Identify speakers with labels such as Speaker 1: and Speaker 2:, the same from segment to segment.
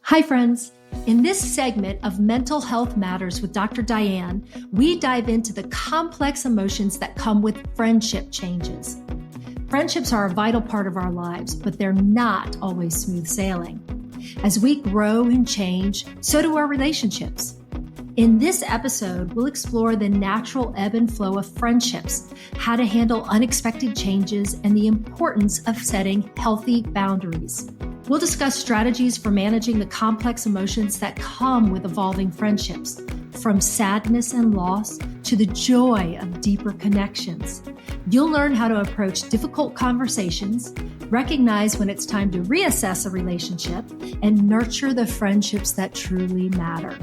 Speaker 1: Hi, friends. In this segment of Mental Health Matters with Dr. Diane, we dive into the complex emotions that come with friendship changes. Friendships are a vital part of our lives, but they're not always smooth sailing. As we grow and change, so do our relationships. In this episode, we'll explore the natural ebb and flow of friendships, how to handle unexpected changes, and the importance of setting healthy boundaries. We'll discuss strategies for managing the complex emotions that come with evolving friendships, from sadness and loss to the joy of deeper connections. You'll learn how to approach difficult conversations, recognize when it's time to reassess a relationship, and nurture the friendships that truly matter.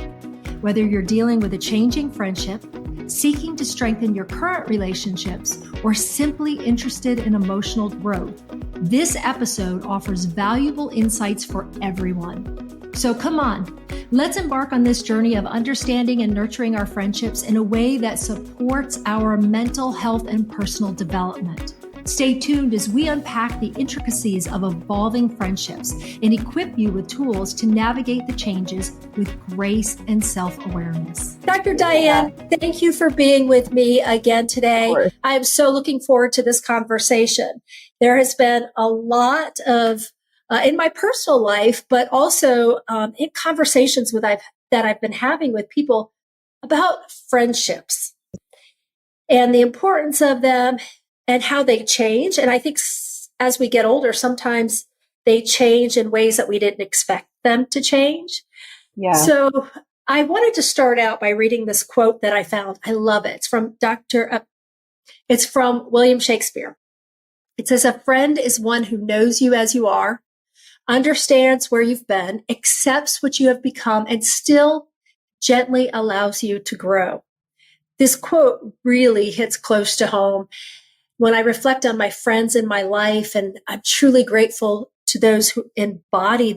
Speaker 1: Whether you're dealing with a changing friendship, seeking to strengthen your current relationships, or simply interested in emotional growth, this episode offers valuable insights for everyone. So come on, let's embark on this journey of understanding and nurturing our friendships in a way that supports our mental health and personal development. Stay tuned as we unpack the intricacies of evolving friendships and equip you with tools to navigate the changes with grace and self-awareness. Dr. Diane, thank you for being with me again today. I am so looking forward to this conversation. There has been a lot of, in my personal life, but also in conversations that I've been having with people about friendships and the importance of them and how they change. And I think as we get older, sometimes they change in ways that we didn't expect them to change.
Speaker 2: Yeah.
Speaker 1: So I wanted to start out by reading this quote that I found. I love it. It's from William Shakespeare. It says, "A friend is one who knows you as you are, understands where you've been, accepts what you have become, and still gently allows you to grow." This quote really hits close to home when I reflect on my friends in my life, and I'm truly grateful to those who embody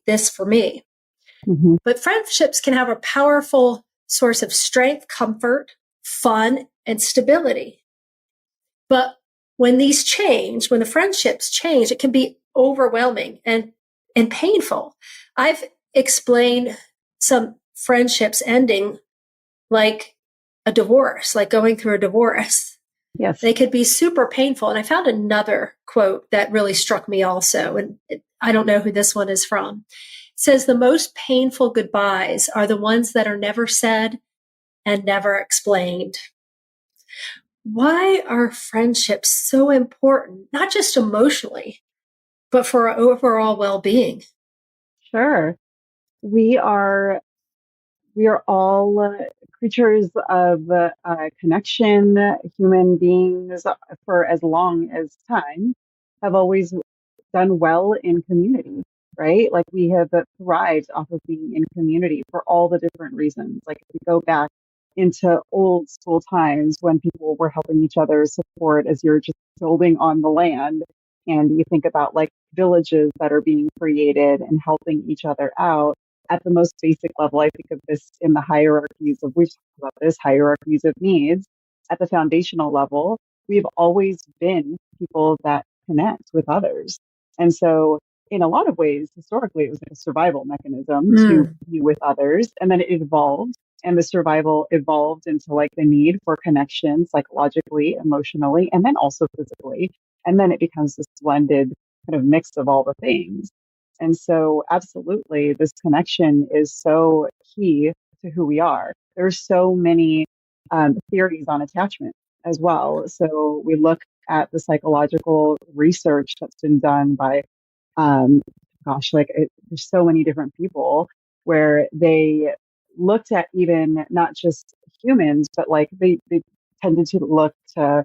Speaker 1: this for me.
Speaker 2: Mm-hmm.
Speaker 1: But friendships can have a powerful source of strength, comfort, fun, and stability. But when the friendships change, it can be overwhelming and painful. I've explained some friendships ending like a divorce, like going through a divorce.
Speaker 2: Yes.
Speaker 1: They could be super painful. And I found another quote that really struck me also. And I don't know who this one is from. It says, "The most painful goodbyes are the ones that are never said and never explained." Why are friendships so important, not just emotionally, but for our overall well-being?
Speaker 2: Sure. We are all creatures of connection. Human beings, for as long as time, have always done well in community, right? Like we have thrived off of being in community for all the different reasons. Like if we go back into old school times when people were helping each other support as you're just building on the land, and you think about like villages that are being created and helping each other out at the most basic level. I think of this in the we've talked about this, hierarchies of needs. At the foundational level, we've always been people that connect with others. And so in a lot of ways, historically, it was like a survival mechanism to be with others. And then it evolved, and the survival evolved into like the need for connection psychologically, emotionally, and then also physically. And then it becomes this blended kind of mix of all the things. And so absolutely, this connection is so key to who we are. There's so many theories on attachment as well. So we look at the psychological research that's been done by, there's so many different people where they looked at even not just humans, but like they tended to look to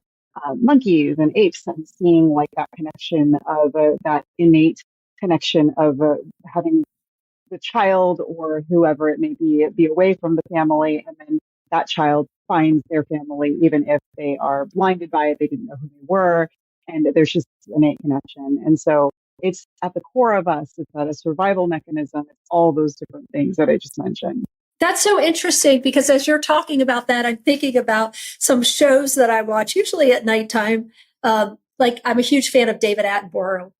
Speaker 2: monkeys and apes and seeing like that connection of that innate connection of having the child or whoever it may be away from the family, and then that child finds their family even if they are blinded by it, they didn't know who they were, and there's just innate connection. And so it's at the core of us. It's not a survival mechanism. It's all those different things that I just mentioned.
Speaker 1: That's so interesting because as you're talking about that, I'm thinking about some shows that I watch, usually at nighttime. Like I'm a huge fan of David Attenborough,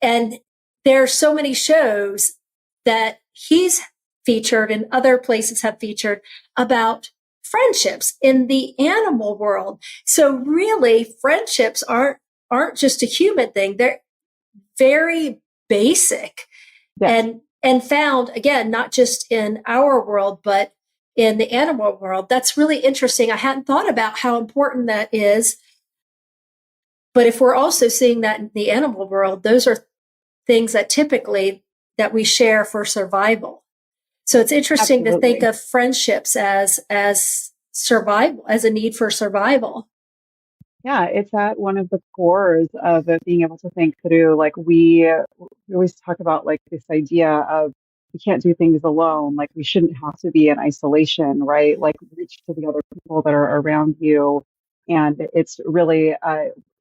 Speaker 1: and there are so many shows that he's featured and other places have featured about friendships in the animal world. So really, friendships aren't just a human thing. They're very basic
Speaker 2: Yes,
Speaker 1: and found, again, not just in our world, but in the animal world. That's really interesting. I hadn't thought about how important that is. But if we're also seeing that in the animal world, those are things that typically that we share for survival. So it's interesting to think
Speaker 2: absolutely.
Speaker 1: of friendships as survival, as a need for survival.
Speaker 2: Yeah, it's at one of the cores of it being able to think through. Like we always talk about like this idea of we can't do things alone. Like we shouldn't have to be in isolation, right? Like reach to the other people that are around you. And it's really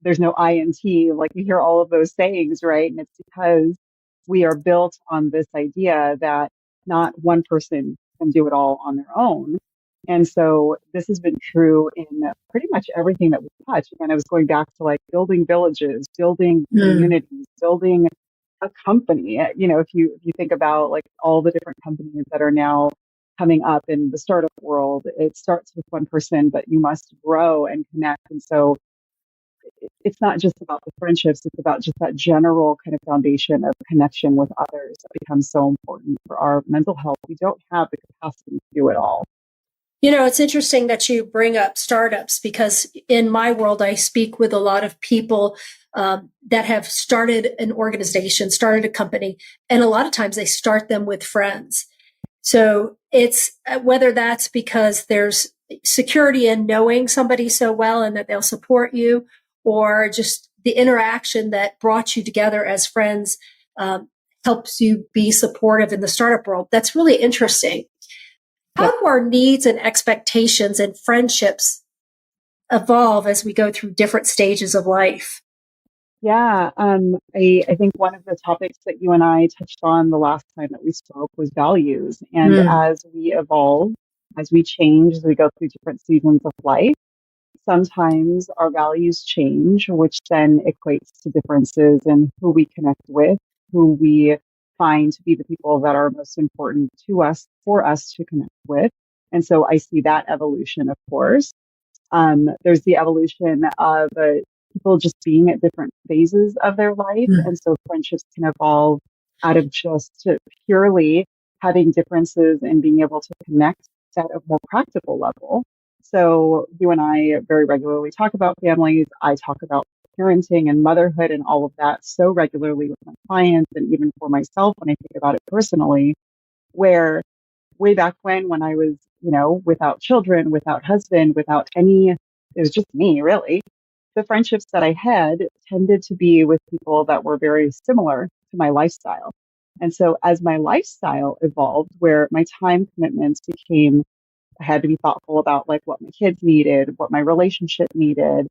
Speaker 2: there's no I in T. Like you hear all of those sayings, right? And it's because we are built on this idea that not one person can do it all on their own. And so this has been true in pretty much everything that we touch. And I was going back to like building villages, building
Speaker 1: Mm.
Speaker 2: communities, building a company. You know, if you think about like all the different companies that are now coming up in the startup world, it starts with one person, but you must grow and connect. And so it's not just about the friendships, it's about just that general kind of foundation of connection with others that becomes so important for our mental health. We don't have the capacity to do it all.
Speaker 1: It's interesting that you bring up startups because in my world, I speak with a lot of people that have started an organization, started a company, and a lot of times they start them with friends. So it's whether that's because there's security in knowing somebody so well and that they'll support you, or just the interaction that brought you together as friends helps you be supportive in the startup world. That's really interesting.
Speaker 2: Yep.
Speaker 1: How do our needs and expectations and friendships evolve as we go through different stages of life?
Speaker 2: Yeah, I think one of the topics that you and I touched on the last time that we spoke was values. And
Speaker 1: Mm.
Speaker 2: as we evolve, as we change, as we go through different seasons of life, sometimes our values change, which then equates to differences in who we connect with, who we find to be the people that are most important to us, for us to connect with. And so I see that evolution, of course. There's the evolution of people just being at different phases of their life.
Speaker 1: Mm.
Speaker 2: And so friendships can evolve out of just purely having differences and being able to connect at a more practical level. So you and I very regularly talk about families. I talk about parenting and motherhood and all of that so regularly with my clients and even for myself when I think about it personally, where way back when I was, without children, without husband, without any, it was just me really. The friendships that I had tended to be with people that were very similar to my lifestyle. And so as my lifestyle evolved, where my time commitments became, I had to be thoughtful about like what my kids needed, what my relationship needed,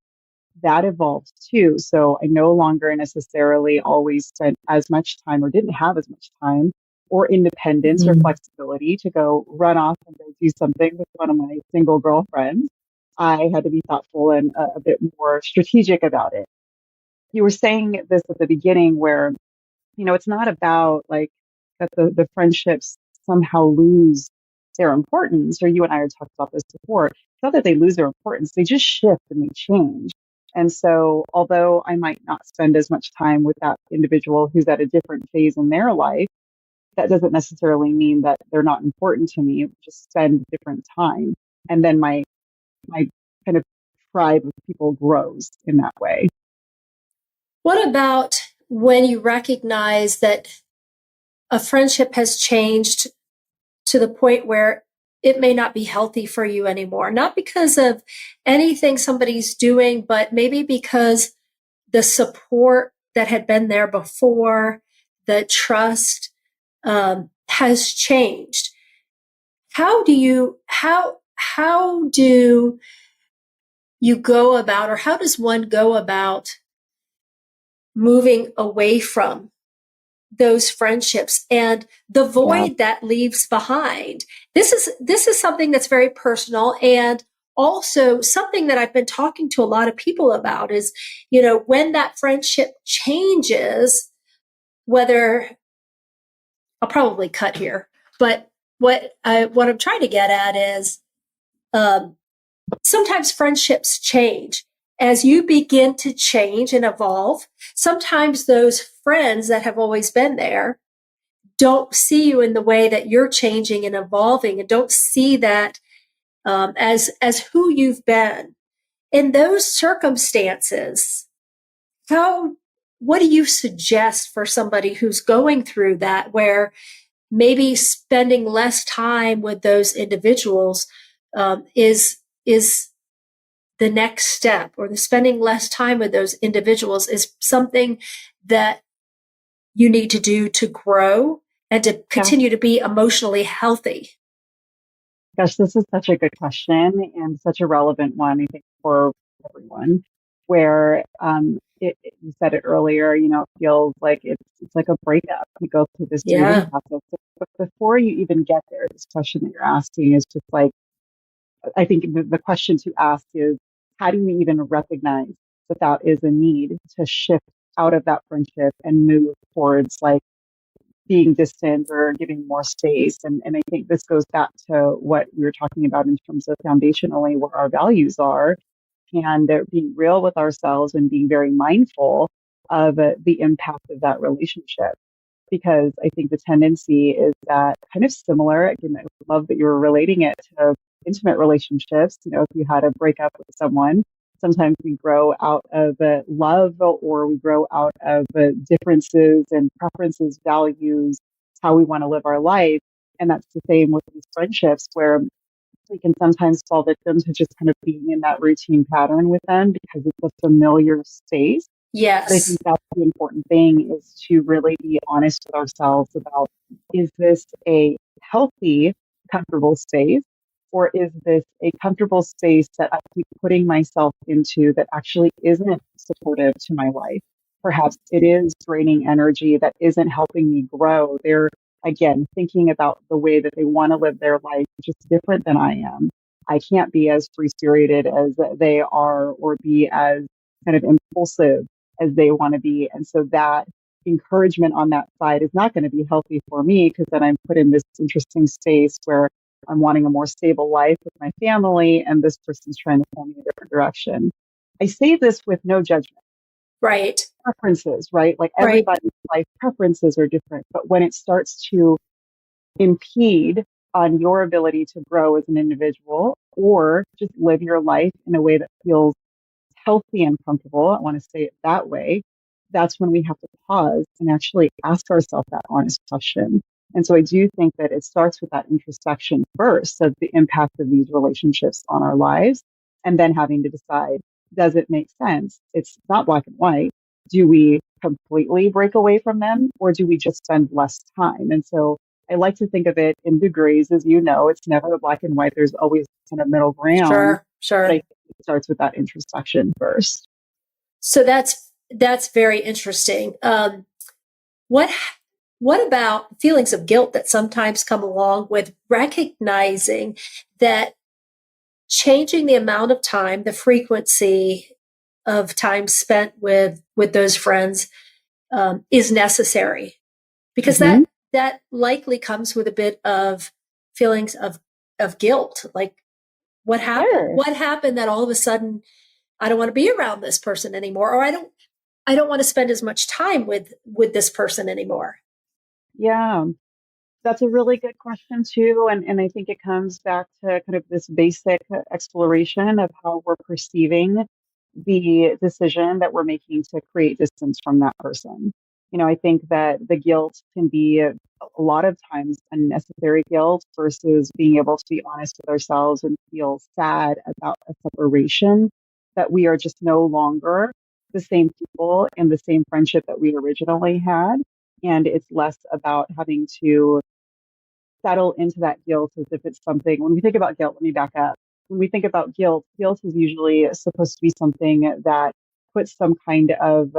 Speaker 2: that evolved too. So I no longer necessarily always spent as much time or didn't have as much time or independence or
Speaker 1: Mm.
Speaker 2: flexibility to go run off and go do something with one of my single girlfriends. I had to be thoughtful and a bit more strategic about it. You were saying this at the beginning where, it's not about like that the friendships somehow lose their importance, or you and I had talked about this before. It's not that they lose their importance, they just shift and they change. And so, although I might not spend as much time with that individual who's at a different phase in their life, that doesn't necessarily mean that they're not important to me. We just spend different time. And then my kind of tribe of people grows in that way.
Speaker 1: What about when you recognize that a friendship has changed to the point where it may not be healthy for you anymore? Not because of anything somebody's doing, but maybe because the support that had been there before, the trust has changed. How do you go about, or how does one go about moving away from those friendships and the
Speaker 2: Yeah.
Speaker 1: void that leaves behind? This is something that's very personal, and also something that I've been talking to a lot of people about is, when that friendship changes, whether I'll probably cut here, but what I'm trying to get at is um, sometimes friendships change as you begin to change and evolve. Sometimes those friends that have always been there don't see you in the way that you're changing and evolving, and don't see that as who you've been. In those circumstances, how what do you suggest for somebody who's going through that, where maybe spending less time with those individuals is the next step, or the spending less time with those individuals is something that you need to do to grow and to
Speaker 2: Yeah.
Speaker 1: continue to be emotionally healthy?
Speaker 2: Gosh, this is such a good question and such a relevant one, I think, for everyone. Where you said it earlier, it feels like it's like a breakup. You go through this grieving
Speaker 1: Yeah.
Speaker 2: process, but before you even get there, this question that you're asking is just like, I think the question to ask is, how do we even recognize that that is a need to shift out of that friendship and move towards like being distant or giving more space. And I think this goes back to what we were talking about in terms of foundationally what our values are, and being real with ourselves and being very mindful of the impact of that relationship. Because I think the tendency is that kind of similar. Again, I love that you're relating it to intimate relationships. If you had a breakup with someone, sometimes we grow out of love, or we grow out of differences and preferences, values, how we want to live our life. And that's the same with these friendships, where we can sometimes fall victim to just kind of being in that routine pattern with them because it's a familiar space. But I
Speaker 1: Yes.
Speaker 2: think that's the important thing, is to really be honest with ourselves about, is this a healthy, comfortable space? Or is this a comfortable space that I keep putting myself into that actually isn't supportive to my life? Perhaps it is draining energy that isn't helping me grow. They're, again, thinking about the way that they want to live their life, which is different than I am. I can't be as free spirited as they are, or be as kind of impulsive as they want to be. And so that encouragement on that side is not going to be healthy for me, because then I'm put in this interesting space where I'm wanting a more stable life with my family, and this person's trying to pull me in a different direction. I say this with no judgment.
Speaker 1: Right.
Speaker 2: Preferences, right? Like
Speaker 1: Right.
Speaker 2: everybody's life preferences are different. But when it starts to impede on your ability to grow as an individual, or just live your life in a way that feels healthy and comfortable, I want to say it that way, that's when we have to pause and actually ask ourselves that honest question. And so I do think that it starts with that introspection first of the impact of these relationships on our lives, and then having to decide, does it make sense? It's not black and white. Do we completely break away from them, or do we just spend less time? And so I like to think of it in degrees. As you know, it's never black and white. There's always kind of middle ground.
Speaker 1: Sure.
Speaker 2: But I
Speaker 1: Sure.
Speaker 2: think it starts with that introspection first.
Speaker 1: So that's very interesting. What what about feelings of guilt that sometimes come along with recognizing that changing the amount of time, the frequency of time spent with those friends is necessary? Because
Speaker 2: Hmm.
Speaker 1: that likely comes with a bit of feelings of guilt. Like,
Speaker 2: Sure.
Speaker 1: what happened that all of a sudden I don't want to be around this person anymore, or I don't want to spend as much time with this person anymore.
Speaker 2: Yeah. That's a really good question too. And I think it comes back to kind of this basic exploration of how we're perceiving the decision that we're making to create distance from that person. I think that the guilt can be a lot of times unnecessary guilt, versus being able to be honest with ourselves and feel sad about a separation, that we are just no longer the same people in the same friendship that we originally had. And it's less about having to settle into that guilt as if it's something. When we think about guilt, let me back up. When we think about guilt is usually supposed to be something that puts some kind of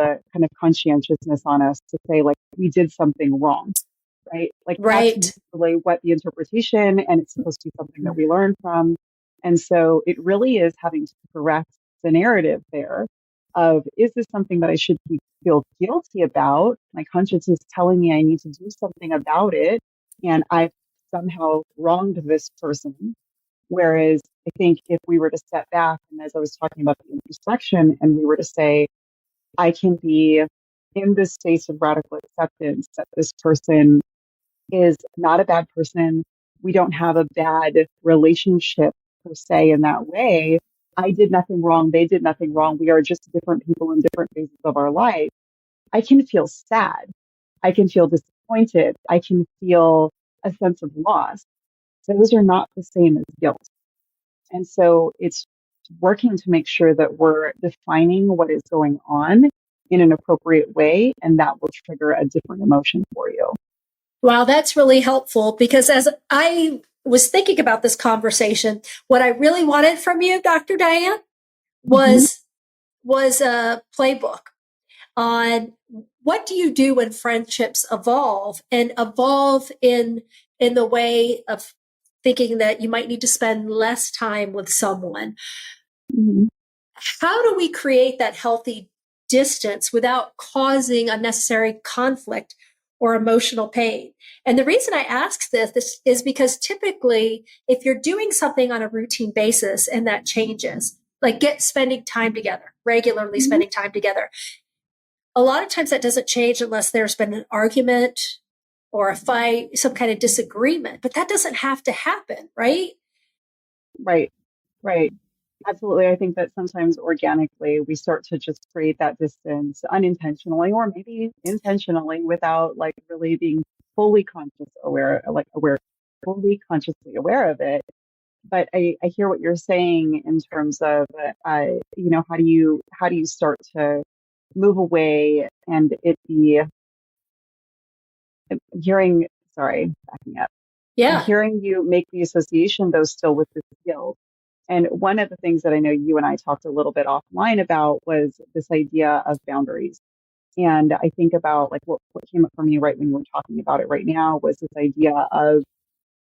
Speaker 2: conscientiousness on us, to say like we did something wrong, right? Like that's
Speaker 1: Right.
Speaker 2: usually what the interpretation, and it's supposed to be something that we learn from. And so it really is having to correct the narrative there, of, is this something that I should feel guilty about? My conscience is telling me I need to do something about it, and I've somehow wronged this person. Whereas I think if we were to step back, and as I was talking about the introspection, and we were to say, I can be in this space of radical acceptance that this person is not a bad person. We don't have a bad relationship per se in that way. I did nothing wrong. They did nothing wrong. We are just different people in different phases of our life. I can feel sad. I can feel disappointed. I can feel a sense of loss. Those are not the same as guilt. And so it's working to make sure that we're defining what is going on in an appropriate way, and that will trigger a different emotion for you.
Speaker 1: Wow, that's really helpful, because as I was thinking about this conversation, what I really wanted from you, Dr. Diane,
Speaker 2: Mm-hmm.
Speaker 1: was a playbook on what do you do when friendships evolve in the way of thinking that you might need to spend less time with someone.
Speaker 2: Mm-hmm.
Speaker 1: How do we create that healthy distance without causing unnecessary conflict or emotional pain? And the reason I ask this is because typically, if you're doing something on a routine basis and that changes, like spending time together, regularly
Speaker 2: Mm-hmm.
Speaker 1: spending time together, a lot of times that doesn't change unless there's been an argument or a fight, some kind of disagreement, but that doesn't have to happen, right?
Speaker 2: Right, right. Absolutely. I think that sometimes organically we start to just create that distance unintentionally or maybe intentionally without like really being fully fully consciously aware of it. But I hear what you're saying in terms of, how do you start to move away and it be, I'm hearing, sorry, backing up. I'm
Speaker 1: Yeah.
Speaker 2: hearing you make the association though still with this guilt. And one of the things that I know you and I talked a little bit offline about was this idea of boundaries. And I think about like what came up for me right when you were talking about it right now was this idea of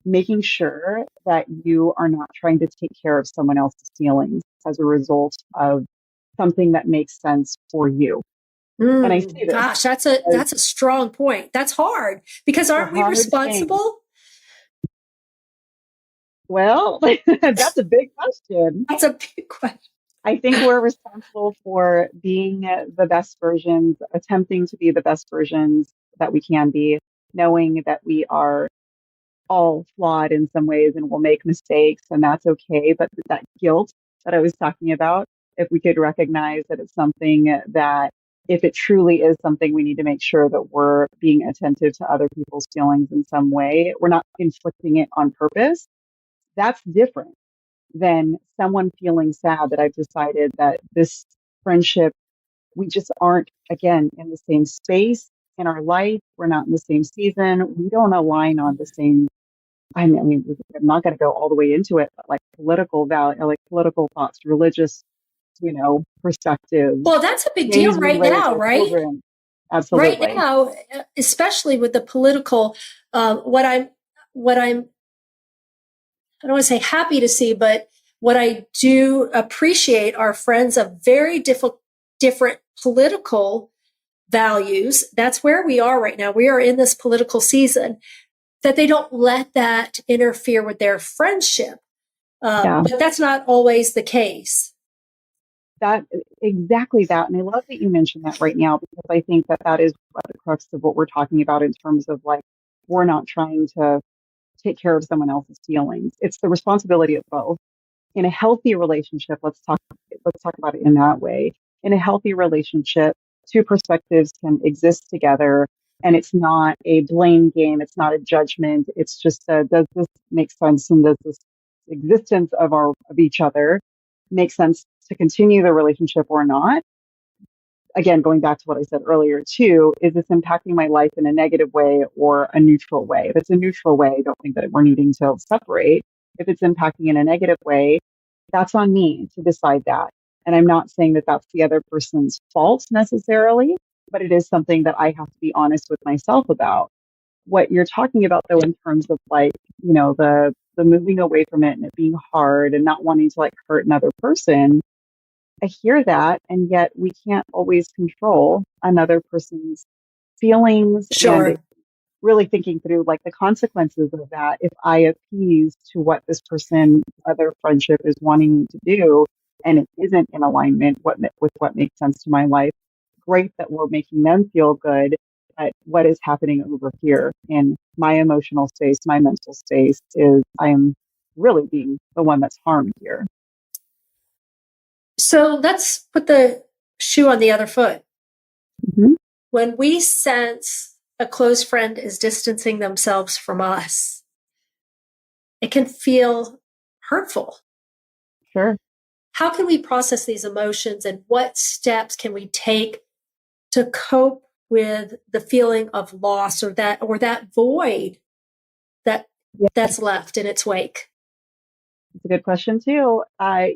Speaker 2: making sure that you are not trying to take care of someone else's feelings as a result of something that makes sense for you. And I say this
Speaker 1: Gosh,
Speaker 2: as
Speaker 1: that's a strong point. That's hard, because
Speaker 2: a
Speaker 1: aren't we
Speaker 2: hard thing.
Speaker 1: responsible?
Speaker 2: Well, that's a big question.
Speaker 1: That's a big question.
Speaker 2: I think we're responsible for being the best versions, attempting to be the best versions that we can be, knowing that we are all flawed in some ways and will make mistakes, and that's okay. But that guilt that I was talking about, if we could recognize that it's something that, if it truly is something, we need to make sure that we're being attentive to other people's feelings in some way. We're not inflicting it on purpose. That's different than someone feeling sad that I've decided that this friendship, we just aren't, again, in the same space in our life. We're not in the same season. We don't align on the same. I'm not going to go all the way into it, but like political value, like political thoughts, religious, perspectives,
Speaker 1: Well, that's a big deal
Speaker 2: ways we
Speaker 1: right
Speaker 2: raise
Speaker 1: now,
Speaker 2: our
Speaker 1: right?
Speaker 2: children.
Speaker 1: Right
Speaker 2: Absolutely.
Speaker 1: now, especially with the political, what I'm, I don't want to say happy to see, but what I do appreciate are friends of very different political values. That's where we are right now. We are in this political season, that they don't let that interfere with their friendship.
Speaker 2: Yeah.
Speaker 1: But that's not always the case.
Speaker 2: That exactly that. And I love that you mentioned that right now, because I think that that is at the crux of what we're talking about in terms of like, we're not trying to take care of someone else's feelings. It's the responsibility of both. In a healthy relationship, let's talk about it in that way. In a healthy relationship, two perspectives can exist together, and it's not a blame game. It's not a judgment. It's just does this make sense, and does this existence of each other make sense to continue the relationship or not? Again, going back to what I said earlier too, is this impacting my life in a negative way or a neutral way? If it's a neutral way, I don't think that we're needing to separate. If it's impacting in a negative way, that's on me to decide that. And I'm not saying that that's the other person's fault necessarily, but it is something that I have to be honest with myself about. What you're talking about though, in terms of like, the moving away from it and it being hard and not wanting to like hurt another person, I hear that, and yet we can't always control another person's feelings and
Speaker 1: Sure.
Speaker 2: really thinking through like the consequences of that. If I appease to what this person, other friendship is wanting me to do, and it isn't in alignment with what makes sense to my life, great that we're making them feel good. But what is happening over here in my emotional space, my mental space, is I am really being the one that's harmed here.
Speaker 1: So let's put the shoe on the other foot.
Speaker 2: Mhm.
Speaker 1: When we sense a close friend is distancing themselves from us, it can feel hurtful.
Speaker 2: Sure.
Speaker 1: How can we process these emotions, and what steps can we take to cope with the feeling of loss, or that void that
Speaker 2: Yeah,
Speaker 1: that's left in its wake?
Speaker 2: it's a good question too. I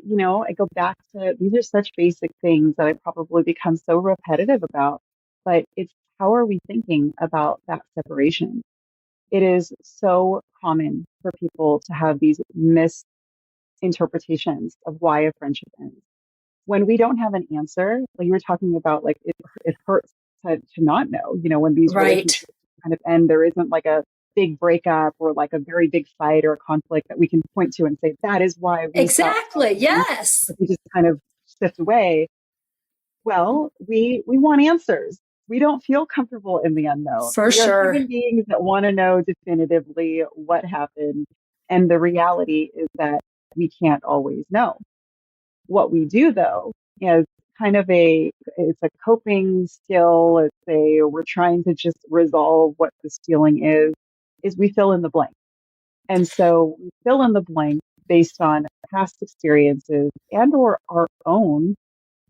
Speaker 2: go back to these are such basic things that I probably become so repetitive about, but it's how are we thinking about that separation? It is so common for people to have these misinterpretations of why a friendship ends. When we don't have an answer, like you were talking about, like it hurts to not know, when these
Speaker 1: Right.
Speaker 2: relationships kind of end, there isn't like a big breakup or like a very big fight or a conflict that we can point to and say, that is why we stopped
Speaker 1: Exactly.
Speaker 2: talking.
Speaker 1: Yes.
Speaker 2: But we just kind of shift away. Well, we want answers. We don't feel comfortable in the unknown.
Speaker 1: For
Speaker 2: We are
Speaker 1: sure.
Speaker 2: human beings that want to know definitively what happened. And the reality is that we can't always know. What we do though is kind of it's a coping skill. We're trying to just resolve what this feeling is we fill in the blank. And so we fill in the blank based on past experiences and or our own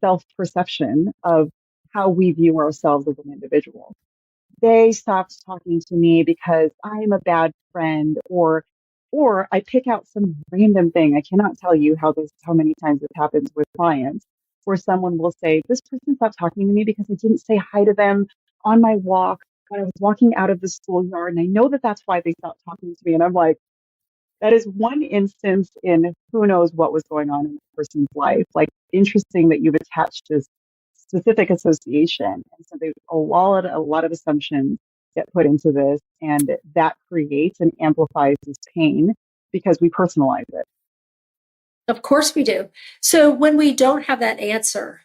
Speaker 2: self-perception of how we view ourselves as an individual. They stopped talking to me because I'm a bad friend, or I pick out some random thing. I cannot tell you how many times this happens with clients where someone will say, this person stopped talking to me because I didn't say hi to them on my walk when I was walking out of the schoolyard. And I know that that's why they stopped talking to me. And I'm like, that is one instance in who knows what was going on in the person's life. Like, interesting that you've attached this specific association. And so there's a lot of assumptions get put into this, and that creates and amplifies this pain because we personalize it.
Speaker 1: Of course we do. So when we don't have that answer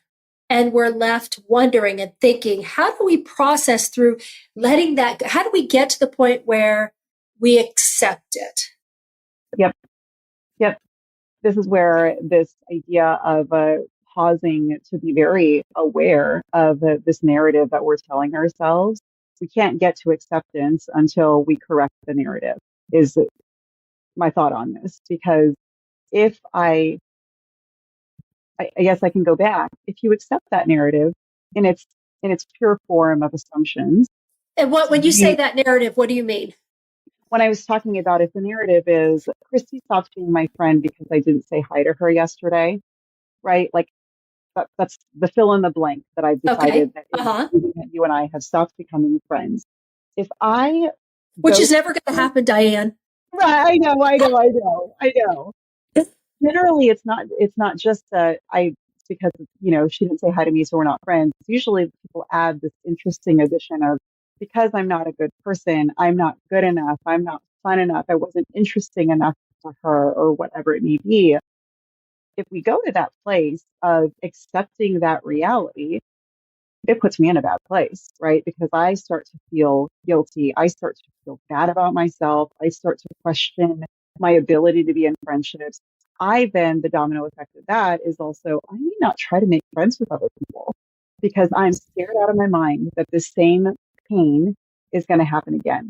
Speaker 1: and we're left wondering and thinking, how do we process through letting that, how do we get to the point where we accept it?
Speaker 2: Yep. Yep. This is where this idea of pausing to be very aware of this narrative that we're telling ourselves. We can't get to acceptance until we correct the narrative, is my thought on this. Because if I guess I can go back, if you accept that narrative in its pure form of assumptions,
Speaker 1: And when you say
Speaker 2: we,
Speaker 1: that narrative, what do you mean?
Speaker 2: when I was talking about if the narrative is Christy stopped being my friend because I didn't say hi to her yesterday, right? Like that's the fill in the blank that I've
Speaker 1: Okay.
Speaker 2: decided that is
Speaker 1: Uh-huh.
Speaker 2: proving that you and I have stopped becoming friends. If I
Speaker 1: Which is
Speaker 2: ghost
Speaker 1: never going to
Speaker 2: her,
Speaker 1: happen, Diane.
Speaker 2: right, I know. Generally it's not just that I because she didn't say hi to me so we're not friends. Usually people add this interesting addition of because I'm not a good person, I'm not good enough, I'm not fun enough, I wasn't interesting enough for her, or whatever it may be. If we go to that place of accepting that reality, it puts me in a bad place, right? Because I start to feel guilty. I start to feel bad about myself. I start to question my ability to be in friendships. The domino effect of that is also, I may not try to make friends with other people because I'm scared out of my mind that the same pain is going to happen again.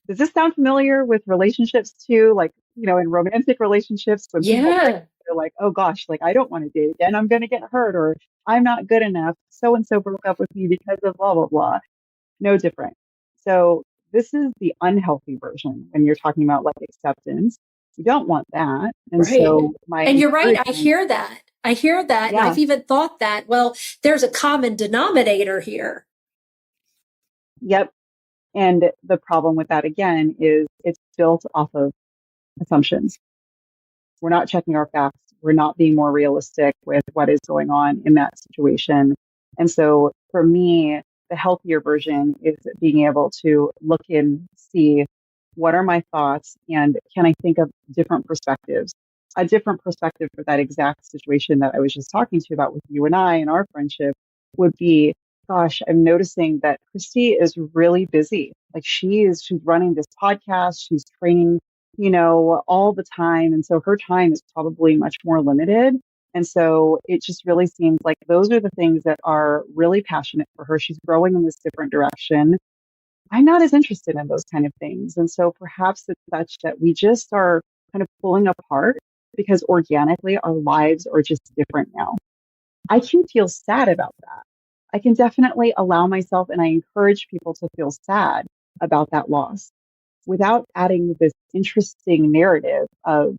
Speaker 2: Does this sound familiar with relationships too? Like, in romantic relationships, when people break,
Speaker 1: Yeah.
Speaker 2: they're like, oh gosh, like I don't want to date again. I'm going to get hurt, or I'm not good enough. So and so broke up with me because of blah, blah, blah. No different. So this is the unhealthy version when you're talking about like acceptance. You don't want that. And
Speaker 1: Right.
Speaker 2: so my
Speaker 1: And you're right. I
Speaker 2: encouragement,
Speaker 1: hear that. I hear that. And
Speaker 2: yeah,
Speaker 1: I've even thought that, well, there's a common denominator here.
Speaker 2: yep. And the problem with that again is it's built off of assumptions. We're not checking our facts. we're not being more realistic with what is going on in that situation. And so for me, the healthier version is being able to look and see what are my thoughts and can I think of different perspectives? A different perspective for that exact situation that I was just talking to you about with you and I and our friendship would be, gosh, I'm noticing that Christy is really busy. Like she's running this podcast, she's training, all the time. And so her time is probably much more limited. And so it just really seems like those are the things that are really passionate for her. She's growing in this different direction. I'm not as interested in those kind of things. And so perhaps it's such that we just are kind of pulling apart because organically our lives are just different now. I can feel sad about that. I can definitely allow myself, and I encourage people to feel sad about that loss without adding this interesting narrative of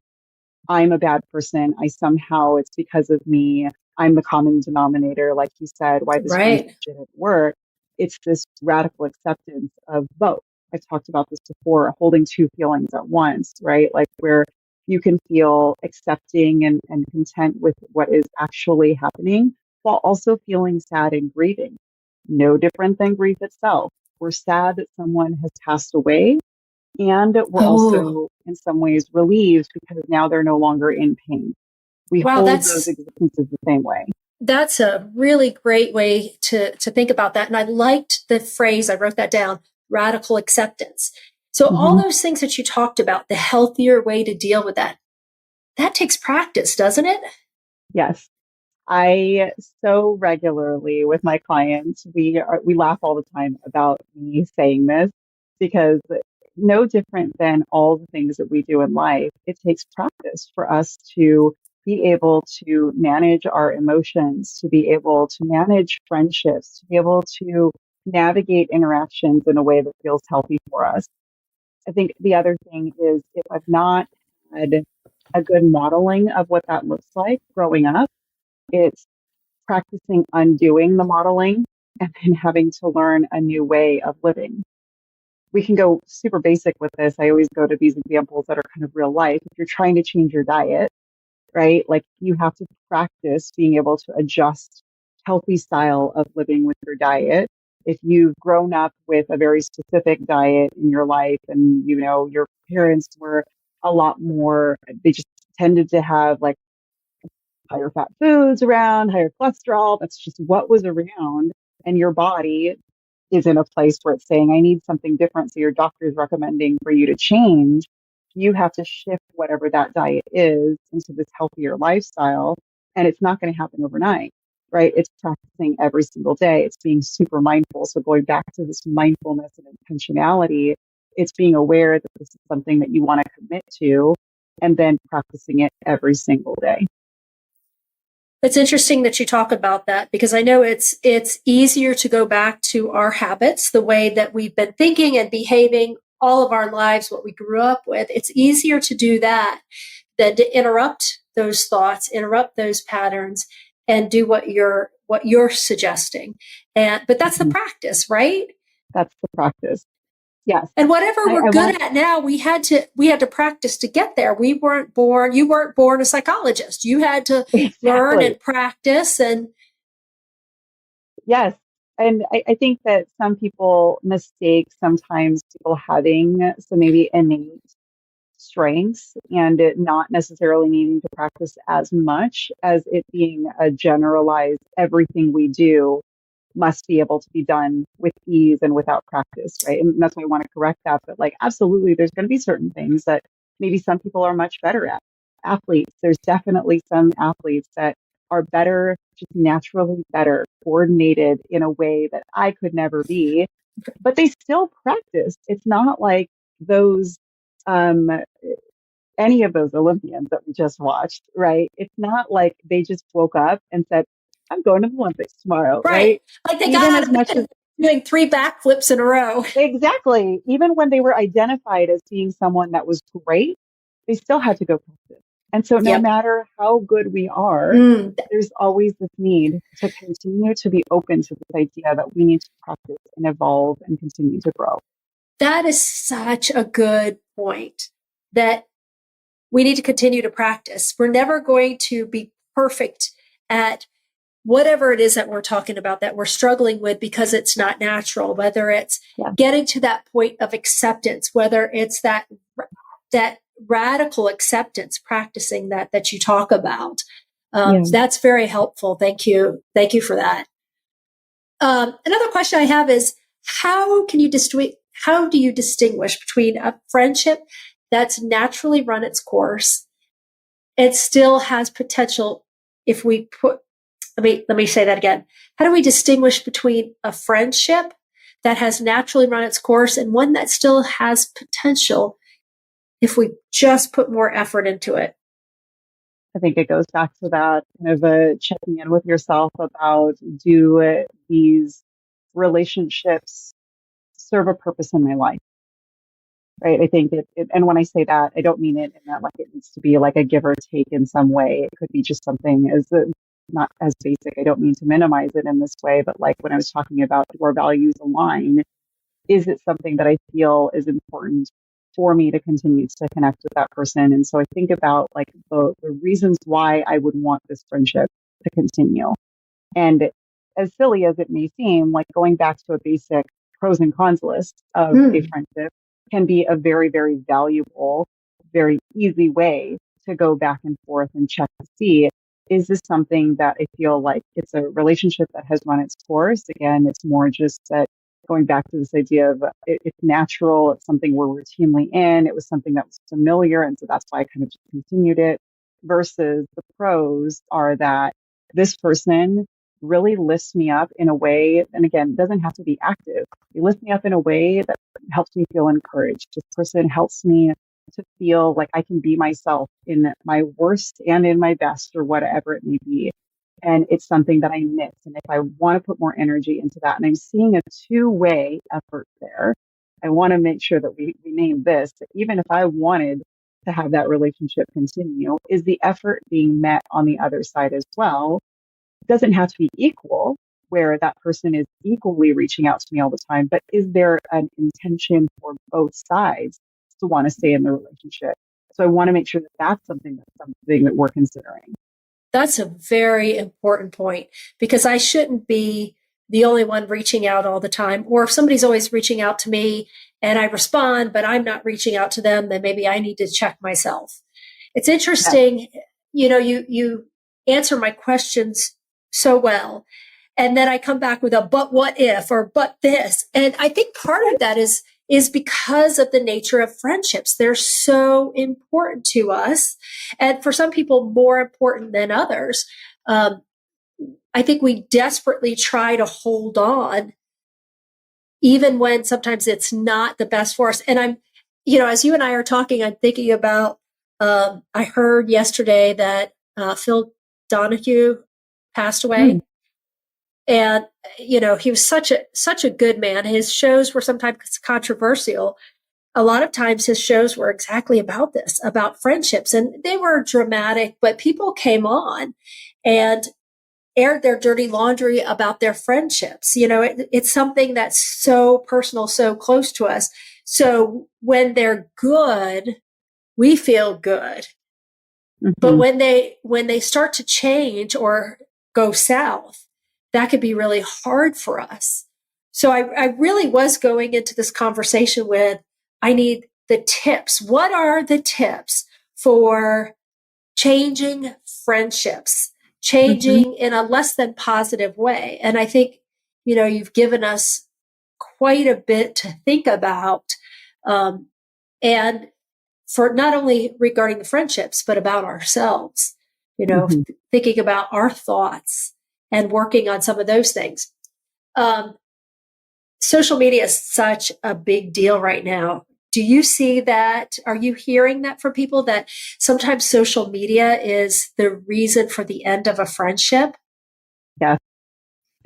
Speaker 2: I'm a bad person. It's because of me. I'm the common denominator, like you said, why this friendship
Speaker 1: Right.
Speaker 2: didn't work. It's this radical acceptance of both. I've talked about this before, holding two feelings at once, right? Like where you can feel accepting and content with what is actually happening while also feeling sad and grieving. No different than grief itself. We're sad that someone has passed away, and we're
Speaker 1: Oh,
Speaker 2: also, in some ways, relieved because now they're no longer in pain. We
Speaker 1: wow.
Speaker 2: hold those existences the same way.
Speaker 1: That's a really great way to think about that. And I liked the phrase, I wrote that down, radical acceptance. So all
Speaker 2: Hmm.
Speaker 1: those things that you talked about, the healthier way to deal with that takes practice, doesn't it?
Speaker 2: Yes. I so regularly with my clients, we laugh all the time about me saying this because no different than all the things that we do in life, it takes practice for us to be able to manage our emotions, to be able to manage friendships, to be able to navigate interactions in a way that feels healthy for us. I think the other thing is if I've not had a good modeling of what that looks like growing up, it's practicing undoing the modeling and then having to learn a new way of living. We can go super basic with this. I always go to these examples that are kind of real life. If you're trying to change your diet, right? Like you have to practice being able to adjust healthy style of living with your diet. If you've grown up with a very specific diet in your life and your parents were a lot more, they just tended to have like higher fat foods around, higher cholesterol. That's just what was around. And your body is in a place where it's saying, I need something different. So your doctor is recommending for you to change. You have to shift whatever that diet is into this healthier lifestyle. And it's not going to happen overnight, right? It's practicing every single day. It's being super mindful. So going back to this mindfulness and intentionality, it's being aware that this is something that you want to commit to and then practicing it every single day.
Speaker 1: It's interesting that you talk about that because I know it's easier to go back to our habits, the way that we've been thinking and behaving all of our lives, what we grew up with. It's easier to do that than to interrupt those thoughts, interrupt those patterns, and do what you're suggesting. But that's the
Speaker 2: Mhm.
Speaker 1: practice, right?
Speaker 2: That's the practice. Yes.
Speaker 1: And whatever we're
Speaker 2: I want,
Speaker 1: good at now, we had to practice to get there. You weren't born a psychologist. You had to learn
Speaker 2: exactly.
Speaker 1: and practice. And
Speaker 2: Yes. And I think that some people mistake sometimes people having some maybe innate strengths and it not necessarily needing to practice as much as it being a generalized everything we do must be able to be done with ease and without practice, right? And that's why I want to correct that. But like, absolutely, there's going to be certain things that maybe some people are much better at. Athletes, there's definitely some athletes that are better, just naturally better, coordinated in a way that I could never be, but they still practice. It's not like those, um, any of those Olympians that we just watched, right? It's not like they just woke up and said, I'm going to the Olympics tomorrow,
Speaker 1: right,
Speaker 2: right?
Speaker 1: like they
Speaker 2: Even
Speaker 1: got out
Speaker 2: as
Speaker 1: of
Speaker 2: much as
Speaker 1: bed doing 3 backflips in a row.
Speaker 2: exactly, even when they were identified as being someone that was great, they still had to go practice. And so no
Speaker 1: Yep.
Speaker 2: matter how good we are,
Speaker 1: Mm,
Speaker 2: there's always this need to continue to be open to this idea that we need to practice and evolve and continue to grow.
Speaker 1: that is such a good point. That we need to continue to practice. We're never going to be perfect at whatever it is that we're talking about that we're struggling with because it's not natural, whether it's getting to that point of acceptance, whether it's that radical acceptance, practicing that you talk about. That's very helpful. Thank you. Thank you for that. Another question I have is, how do you distinguish between a friendship that's naturally run its course? It still has potential if we let me say that again. How do we distinguish between a friendship that has naturally run its course and one that still has potential if we just put more effort into it?
Speaker 2: I think it goes back to that kind of checking in with yourself about, do these relationships serve a purpose in my life? Right. I think and when I say that, I don't mean it in that like it needs to be like a give or take in some way. It could be just something not as basic. I don't mean to minimize it in this way, but like when I was talking about do our values align, is it something that I feel is important for me to continue to connect with that person? And so I think about like the reasons why I would want this friendship to continue. And as silly as it may seem, like going back to a basic pros and cons list of a friendship can be a very, very valuable, very easy way to go back and forth and check to see, is this something that I feel like it's a relationship that has run its course? Again, it's more just that going back to this idea of it's natural, it's something we're routinely in, it was something that was familiar, and so that's why I kind of just continued it, versus the pros are that this person really lifts me up in a way, and again, it doesn't have to be active. It lifts me up in a way that helps me feel encouraged. This person helps me to feel like I can be myself in my worst and in my best, or whatever it may be. And it's something that I miss. And if I want to put more energy into that, and I'm seeing a two-way effort there, I want to make sure that we name this, that even if I wanted to have that relationship continue, is the effort being met on the other side as well? It doesn't have to be equal, where that person is equally reaching out to me all the time, but is there an intention for both sides to want to stay in the relationship? So I want to make sure that that's something that we're considering.
Speaker 1: That's a very important point, because I shouldn't be the only one reaching out all the time. Or if somebody's always reaching out to me and I respond, but I'm not reaching out to them, then maybe I need to check myself. It's interesting. Yeah. You answer my questions so well. And then I come back with a, but what if, or but this. And I think part of that is because of the nature of friendships. They're so important to us. And for some people, more important than others. I think we desperately try to hold on, even when sometimes it's not the best for us. And I'm, as you and I are talking, I'm thinking about, I heard yesterday that Phil Donahue passed away. And, he was such a good man. His shows were sometimes controversial. A lot of times his shows were exactly about this, about friendships, and they were dramatic, but people came on and aired their dirty laundry about their friendships. It's something that's so personal, so close to us. So when they're good, we feel good. Mm-hmm. But when they start to change or go south, that could be really hard for us. So I really was going into this conversation with, I need the tips. What are the tips for changing friendships, changing in a less than positive way? And I think, you've given us quite a bit to think about. And for not only regarding the friendships, but about ourselves, thinking about our thoughts and working on some of those things. Social media is such a big deal right now. Do you see that? Are you hearing that from people, that sometimes social media is the reason for the end of a friendship?
Speaker 2: Yes.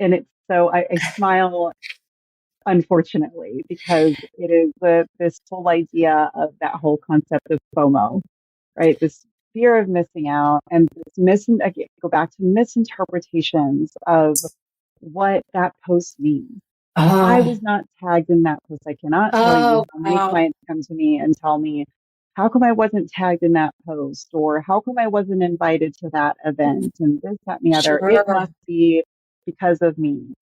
Speaker 2: And it's so I smile, unfortunately, because it is this whole idea of that whole concept of FOMO, right? This fear of missing out, and again, go back to misinterpretations of what that post means. I was not tagged in that post. I cannot tell you how many clients come to me and tell me, how come I wasn't tagged in that post? Or how come I wasn't invited to that event? And this, that, and the other. It
Speaker 1: Sure.
Speaker 2: must be because of me,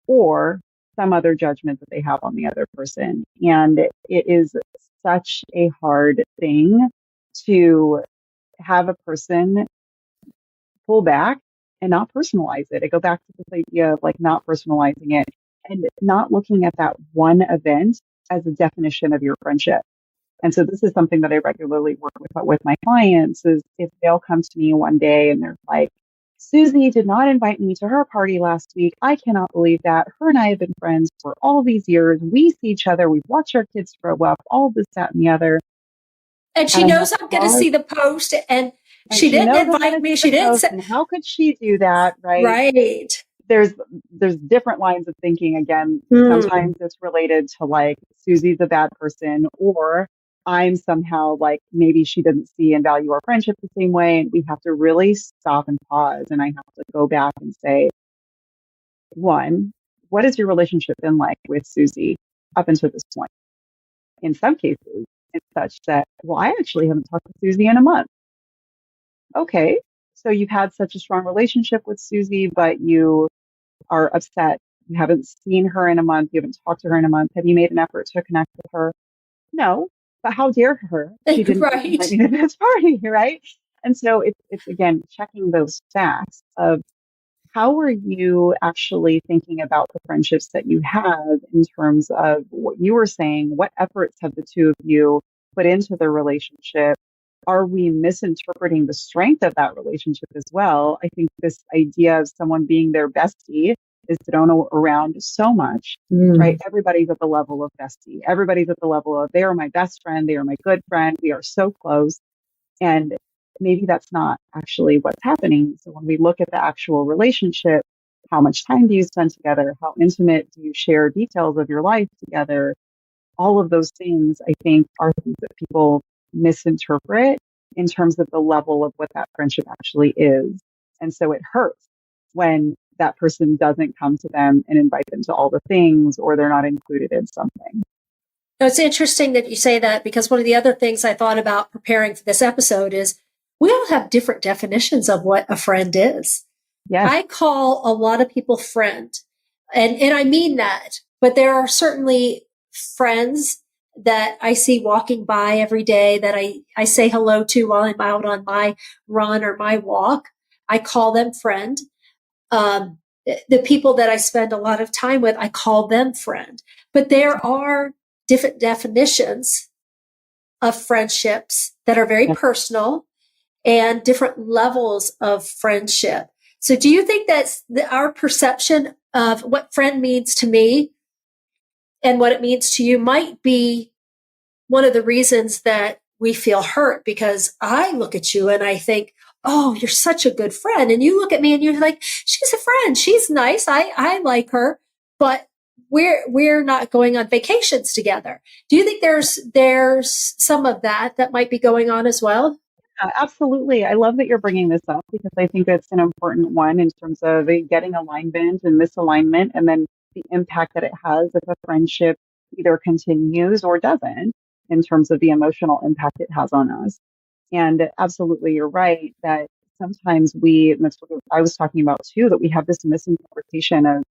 Speaker 2: or some other judgment that they have on the other person. And it is such a hard thing to have a person pull back and not personalize it. I go back to this idea of like not personalizing it and not looking at that one event as a definition of your friendship. And so this is something that I regularly work with my clients is if they'll come to me one day and they're like, Susie did not invite me to her party last week. I cannot believe that. Her and I have been friends for all these years. We see each other. We've watched our kids grow up, all this, that, and the other.
Speaker 1: And she
Speaker 2: And I have
Speaker 1: knows
Speaker 2: to
Speaker 1: I'm going to
Speaker 2: pause,
Speaker 1: see the post, and
Speaker 2: and
Speaker 1: she
Speaker 2: she
Speaker 1: didn't
Speaker 2: knows I'm going
Speaker 1: invite
Speaker 2: to
Speaker 1: me.
Speaker 2: see
Speaker 1: She
Speaker 2: the
Speaker 1: didn't
Speaker 2: post.
Speaker 1: say,
Speaker 2: And how could she do that? Right.
Speaker 1: right.
Speaker 2: there's there's different lines of thinking. Again,
Speaker 1: Hmm.
Speaker 2: sometimes it's related to like Susie's a bad person, or I'm somehow like maybe she didn't see and value our friendship the same way. And we have to really stop and pause. And I have to go back and say, one, what has your relationship been like with Susie up until this point? In some cases, it's such that, well, I actually haven't talked to Susie in a month. Okay. So you've had such a strong relationship with Susie, but you are upset. You haven't seen her in a month. You haven't talked to her in a month. Have you made an effort to connect with her? No. But how dare her? She didn't invite
Speaker 1: Right.
Speaker 2: me to this party, right? And so it's again checking those facts of how are you actually thinking about the friendships that you have in terms of what you were saying? What efforts have the two of you put into the relationship? Are we misinterpreting the strength of that relationship as well? I think this idea of someone being their bestie is thrown around so much, right?
Speaker 1: Mm.
Speaker 2: Everybody's at the level of bestie. Everybody's at the level of they are my best friend. They are my good friend. We are so close. And maybe that's not actually what's happening. So when we look at the actual relationship, how much time do you spend together? How intimate do you share details of your life together? All of those things, I think, are things that people misinterpret in terms of the level of what that friendship actually is. And so it hurts when that person doesn't come to them and invite them to all the things, or they're not included in something.
Speaker 1: Now, it's interesting that you say that because one of the other things I thought about preparing for this episode is we all have different definitions of what a friend is.
Speaker 2: Yes.
Speaker 1: I call a lot of people friend, and I mean that, but there are certainly friends that I see walking by every day that I say hello to while I'm out on my run or my walk. I call them friend. Um, the people that I spend a lot of time with, I call them friend. But there are different definitions of friendships that are very
Speaker 2: Yes.
Speaker 1: personal and different levels of friendship. So do you think that our perception of what friend means to me and what it means to you might be one of the reasons that we feel hurt? Because I look at you and I think, oh, you're such a good friend. And you look at me and you're like, she's a friend. She's nice. I like her, but we're not going on vacations together. Do you think there's some of that might be going on as well?
Speaker 2: Absolutely. I love that you're bringing this up because I think it's an important one in terms of getting alignment and misalignment, and then the impact that it has if a friendship either continues or doesn't in terms of the emotional impact it has on us. And absolutely, you're right that sometimes and that's what I was talking about too, that we have this misinterpretation of,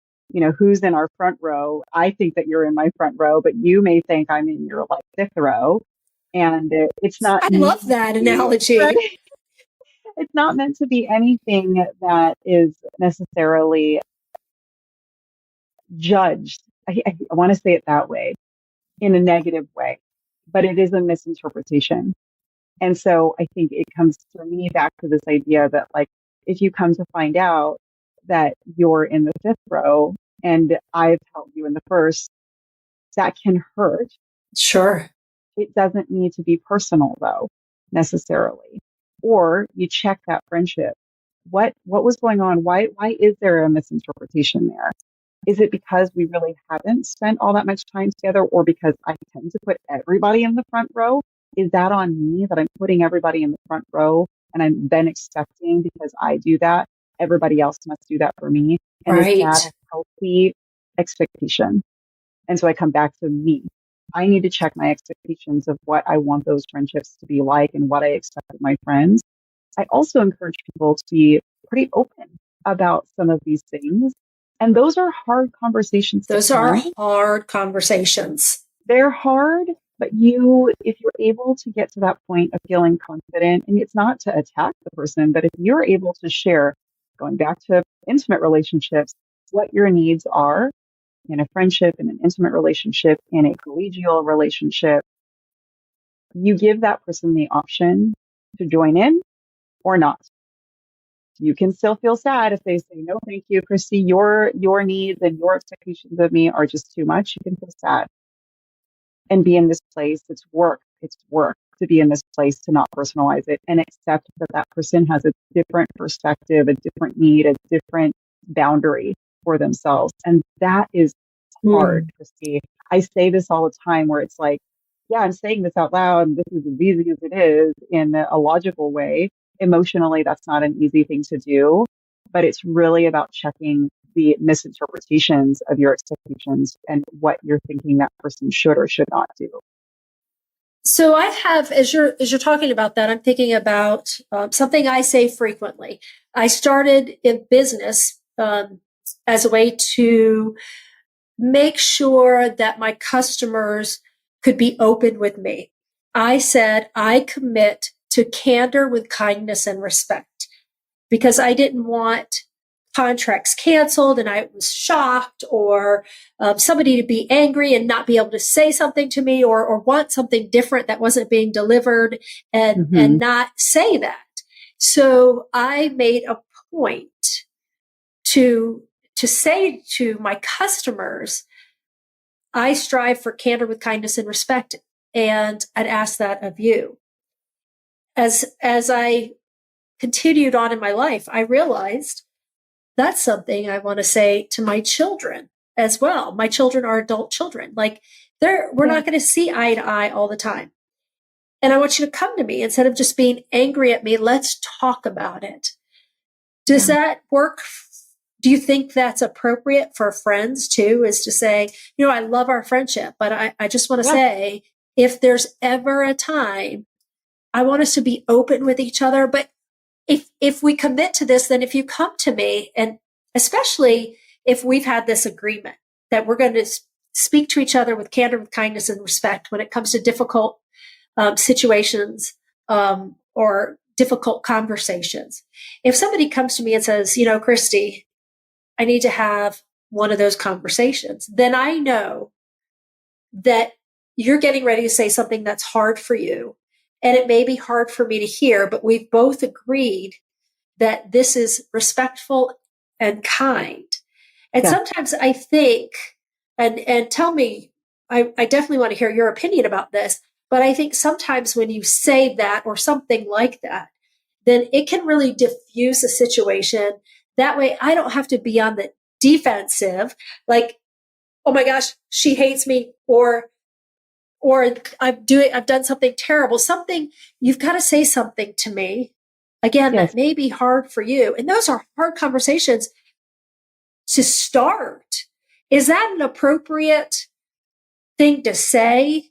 Speaker 2: who's in our front row. I think that you're in my front row, but you may think I'm in your like fifth row. And it's not
Speaker 1: I
Speaker 2: meant
Speaker 1: love that
Speaker 2: to be, right?
Speaker 1: analogy.
Speaker 2: It's not meant to be anything that is necessarily judged. I want to say it that way in a negative way, but it is a misinterpretation. And so I think it comes for me back to this idea that like, if you come to find out that you're in the fifth row and I've held you in the first, that can hurt.
Speaker 1: Sure.
Speaker 2: It doesn't need to be personal though, necessarily. Or you check that friendship. What was going on? Why is there a misinterpretation there? Is it because we really haven't spent all that much time together, or because I tend to put everybody in the front row? Is that on me that I'm putting everybody in the front row and I'm then expecting because I do that, everybody else must do that for me? And is that
Speaker 1: Right.
Speaker 2: a healthy expectation? And so I come back to me. I need to check my expectations of what I want those friendships to be like and what I expect of my friends. I also encourage people to be pretty open about some of these things. And those are hard conversations to
Speaker 1: Those are
Speaker 2: have.
Speaker 1: hard conversations.
Speaker 2: They're hard, but if you're able to get to that point of feeling confident, and it's not to attack the person, but if you're able to share, going back to intimate relationships, what your needs are in a friendship, in an intimate relationship, in a collegial relationship, you give that person the option to join in or not. You can still feel sad if they say, no, thank you, Christy, your needs and your expectations of me are just too much. You can feel sad and be in this place. It's work. It's work to be in this place, to not personalize it and accept that that person has a different perspective, a different need, a different boundary for themselves. And that is hard, Christy. I say this all the time where it's like, yeah, I'm saying this out loud, and this is as easy as it is in a logical way. Emotionally, that's not an easy thing to do, but it's really about checking the misinterpretations of your expectations and what you're thinking that person should or should not do.
Speaker 1: So I have, as you're talking about that, I'm thinking about something I say frequently. I started in business as a way to make sure that my customers could be open with me. I said, I commit to candor with kindness and respect, because I didn't want contracts canceled and I was shocked, or somebody to be angry and not be able to say something to me, or want something different that wasn't being delivered and not say that. So I made a point to say to my customers, I strive for candor with kindness and respect, and I'd ask that of you. As I continued on in my life, I realized that's something I want to say to my children as well. My children are adult children. Like we're not going to see eye to eye all the time. And I want you to come to me instead of just being angry at me. Let's talk about it. Does that work? Do you think that's appropriate for friends too, is to say, I love our friendship, but I just want to say, if there's ever a time, I want us to be open with each other. But if we commit to this, then if you come to me, and especially if we've had this agreement that we're going to speak to each other with candor, with kindness and respect when it comes to difficult situations or difficult conversations. If somebody comes to me and says, Christy, I need to have one of those conversations, then I know that you're getting ready to say something that's hard for you. And it may be hard for me to hear, but we've both agreed that this is respectful and kind. And sometimes I think, and tell me, I definitely want to hear your opinion about this, but I think sometimes when you say that or something like that, then it can really diffuse a situation. That way I don't have to be on the defensive, like, oh my gosh, she hates me, or I've done something terrible. You've got to say something to me. Again, that may be hard for you. And those are hard conversations to start. Is that an appropriate thing to say?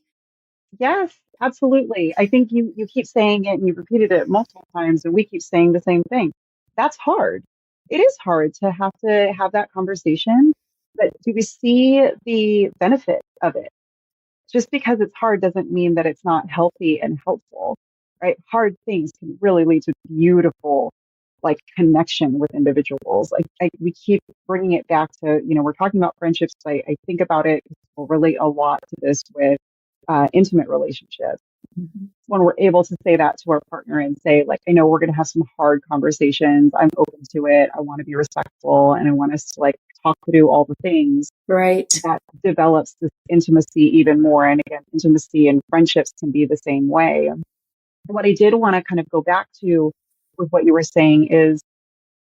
Speaker 2: Yes, absolutely. I think you keep saying it and you've repeated it multiple times, and we keep saying the same thing. That's hard. It is hard to have that conversation, but do we see the benefit of it? Just because it's hard doesn't mean that it's not healthy and helpful, right? Hard things can really lead to beautiful, like, connection with individuals. We keep bringing it back to, we're talking about friendships. I think about it, people relate a lot to this with intimate relationships. When we're able to say that to our partner and say, like, I know we're going to have some hard conversations. I'm open to it. I want to be respectful, and I want us to, like, talk through all the things.
Speaker 1: Right.
Speaker 2: That develops this intimacy even more. And again, intimacy and friendships can be the same way. What I did want to kind of go back to with what you were saying is,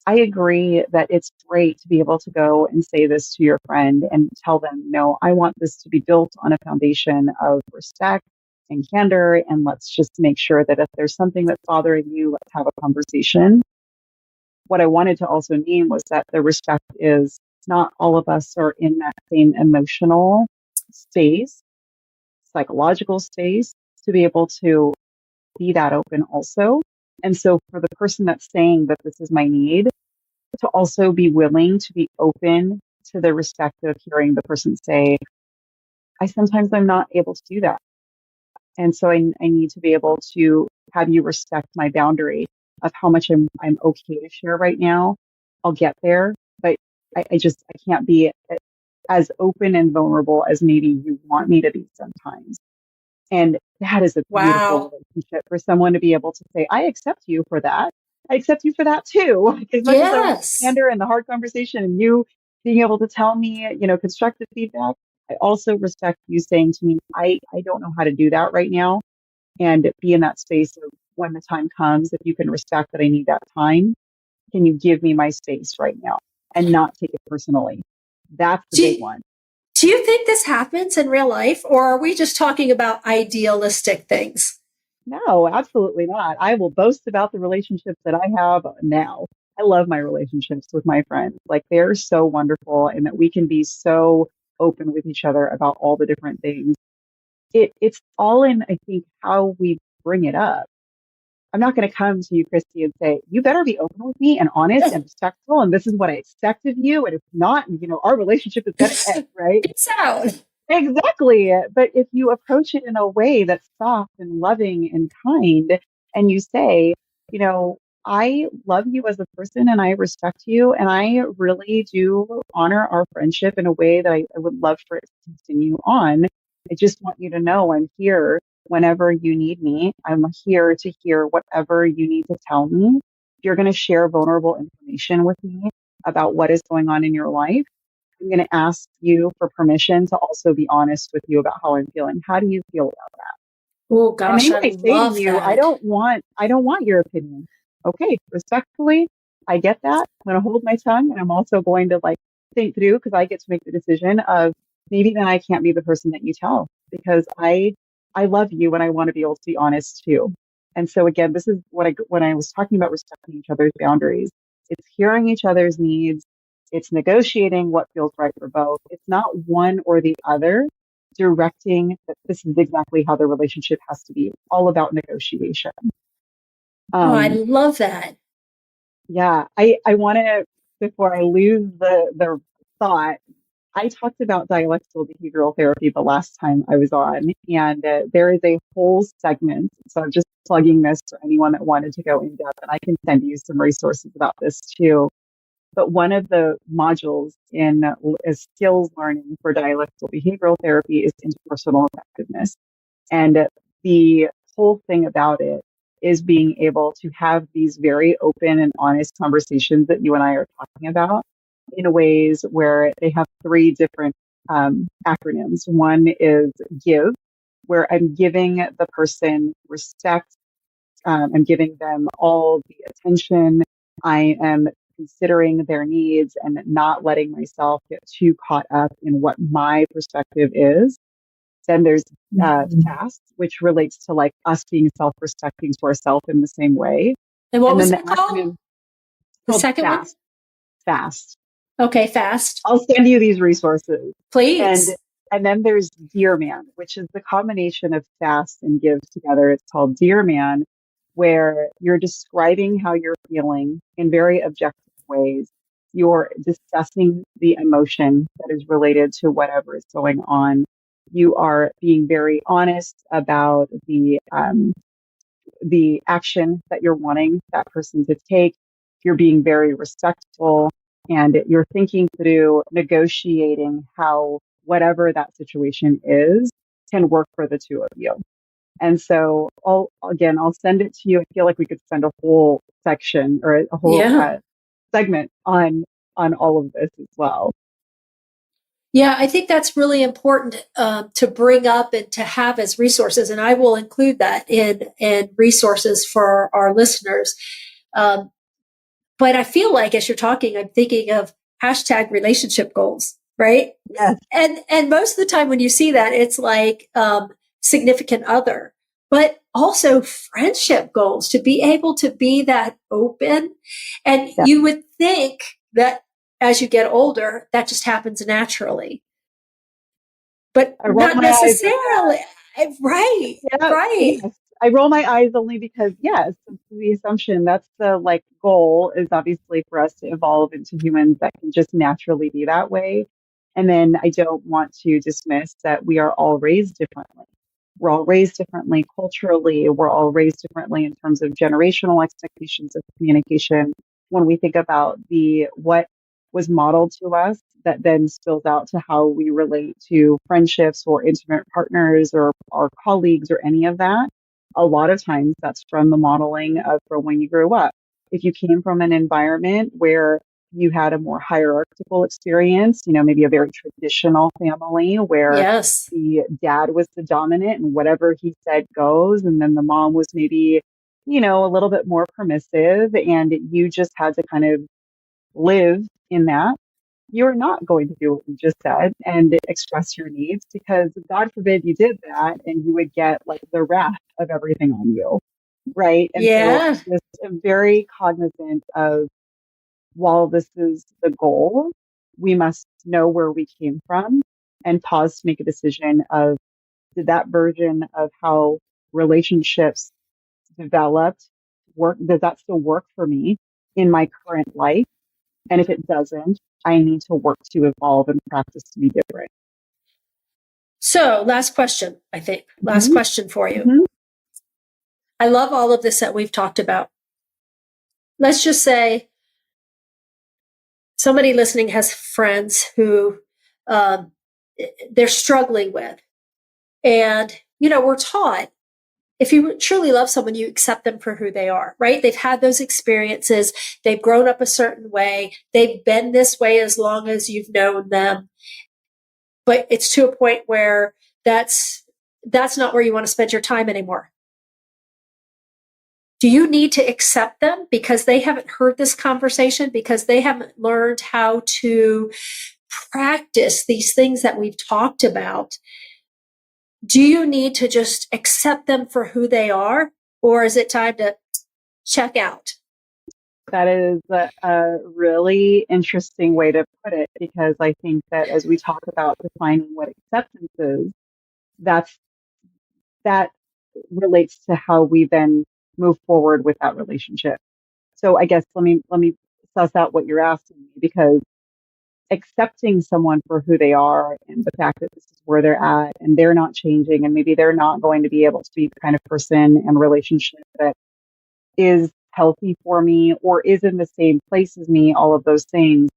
Speaker 2: I agree that it's great to be able to go and say this to your friend and tell them, I want this to be built on a foundation of respect and candor. And let's just make sure that if there's something that's bothering you, let's have a conversation. What I wanted to also mean was that the respect is not all of us are in that same emotional space. psychological space to be able to be that open also. And so for the person that's saying that this is my need, to also be willing to be open to the respect of hearing the person say, I'm not able to do that. And so I need to be able to have you respect my boundary of how much I'm okay to share right now. I'll get there, but I can't be as open and vulnerable as maybe you want me to be sometimes. And that is a beautiful
Speaker 3: Wow.
Speaker 2: relationship for someone to be able to say, I accept you for that. I accept you for that too. As much as I want the
Speaker 3: Yes.
Speaker 2: candor and the hard conversation and you being able to tell me, constructive feedback, I also respect you saying to me, I don't know how to do that right now. And be in that space of when the time comes, if you can respect that I need that time, can you give me my space right now and not take it personally? That's the
Speaker 3: Do
Speaker 2: big
Speaker 3: you,
Speaker 2: one.
Speaker 3: do you think this happens in real life, or are we just talking about idealistic things?
Speaker 2: No, absolutely not. I will boast about the relationships that I have now. I love my relationships with my friends. Like they're so wonderful and that we can be so open with each other about all the different things. It's all in, I think, how we bring it up. I'm not going to come to you, Christy, and say, you better be open with me and honest and respectful. And this is what I expect of you. And if not, our relationship is going to end, right?
Speaker 3: Peace out.
Speaker 2: Exactly. But if you approach it in a way that's soft and loving and kind, and you say, I love you as a person and I respect you, and I really do honor our friendship in a way that I would love for it to continue on. I just want you to know I'm here whenever you need me. I'm here to hear whatever you need to tell me. If you're going to share vulnerable information with me about what is going on in your life, I'm going to ask you for permission to also be honest with you about how I'm feeling. How do you feel about that?
Speaker 3: Oh
Speaker 2: And
Speaker 3: gosh,
Speaker 2: they
Speaker 3: I
Speaker 2: might say to
Speaker 3: love
Speaker 2: you,
Speaker 3: that.
Speaker 2: I don't want your opinion. Okay, respectfully, I get that. I'm going to hold my tongue and I'm also going to think through because I get to make the decision of maybe then I can't be the person that you tell because I love you and I want to be able to be honest too. And so again, this is when I was talking about respecting each other's boundaries. It's hearing each other's needs. It's negotiating what feels right for both. It's not one or the other directing that this is exactly how the relationship has to be. It's all about negotiation.
Speaker 3: Oh, I
Speaker 2: Um,
Speaker 3: love that.
Speaker 2: yeah, I want to, before I lose the thought, I talked about dialectical behavioral therapy the last time I was on, and there is a whole segment. So I'm just plugging this for anyone that wanted to go in depth, and I can send you some resources about this too. But one of the modules in skills learning for dialectical behavioral therapy is interpersonal effectiveness. And the whole thing about it is being able to have these very open and honest conversations that you and I are talking about in ways where they have three different acronyms. One is give, where I'm giving the person respect. I'm giving them all the attention. I am considering their needs and not letting myself get too caught up in what my perspective is. Then there's fast, which relates to us being self-respecting to ourselves in the same way.
Speaker 3: And what
Speaker 2: And then
Speaker 3: was
Speaker 2: the
Speaker 3: it called?
Speaker 2: acronym
Speaker 3: The
Speaker 2: called
Speaker 3: second one?
Speaker 2: FAST. Fast.
Speaker 3: Okay, fast.
Speaker 2: I'll send you these resources. And
Speaker 3: Please.
Speaker 2: and then there's Dear Man, which is the combination of fast and give together. It's called Dear Man, where you're describing how you're feeling in very objective ways. You're discussing the emotion that is related to whatever is going on. You are being very honest about the action that you're wanting that person to take. You're being very respectful and you're thinking through negotiating how whatever that situation is can work for the two of you. And so I'll send it to you. I feel like we could spend a whole section or a whole
Speaker 3: Yeah.
Speaker 2: segment on all of this as well.
Speaker 3: Yeah, I think that's really important to bring up and to have as resources, and I will include that in resources for our listeners. But I feel like as you're talking, I'm thinking of hashtag relationship goals, right?
Speaker 2: Yes.
Speaker 3: And most of the time when you see that, it's like significant other, but also friendship goals to be able to be that open. And
Speaker 2: Yes.
Speaker 3: you would think that as you get older, that just happens naturally, but
Speaker 2: I roll
Speaker 3: not
Speaker 2: my eyes at that.
Speaker 3: necessarily. Right,
Speaker 2: Yeah,
Speaker 3: right.
Speaker 2: yes. I roll my eyes only because, yes, it's the assumption that's the like goal is obviously for us to evolve into humans that can just naturally be that way. And then I don't want to dismiss that we are all raised differently. We're all raised differently culturally. We're all raised differently in terms of generational expectations of communication. When we think about the what was modeled to us that then spills out to how we relate to friendships or intimate partners or our colleagues or any of that. A lot of times that's from the modeling of from when you grew up. If you came from an environment where you had a more hierarchical experience, maybe a very traditional family where
Speaker 3: Yes.
Speaker 2: the dad was the dominant and whatever he said goes, and then the mom was maybe, a little bit more permissive, and you just had to kind of live in that, you're not going to do what you just said and express your needs because God forbid you did that and you would get like the wrath of everything on you. Right. And so
Speaker 3: Yeah.
Speaker 2: I just am very cognizant of while this is the goal, we must know where we came from and pause to make a decision of did that version of how relationships developed work? Does that still work for me in my current life? And if it doesn't, I need to work to evolve and practice to be different.
Speaker 3: So last question, I think. Last
Speaker 2: Mm-hmm.
Speaker 3: question for you.
Speaker 2: Mm-hmm.
Speaker 3: I love all of this that we've talked about. Let's just say somebody listening has friends who um, they're struggling with. And, we're taught if you truly love someone, you accept them for who they are, right? They've had those experiences. They've grown up a certain way. They've been this way as long as you've known them. But it's to a point where that's not where you want to spend your time anymore. Do you need to accept them because they haven't heard this conversation, because they haven't learned how to practice these things that we've talked about? Do you need to just accept them for who they are? Or is it time to check out?
Speaker 2: That is a really interesting way to put it because I think that as we talk about defining what acceptance is, that's that relates to how we then move forward with that relationship. So I guess let me suss out what you're asking me because accepting someone for who they are and the fact that this is where they're at and they're not changing and maybe they're not going to be able to be the kind of person and relationship that is healthy for me or is in the same place as me, all of those things.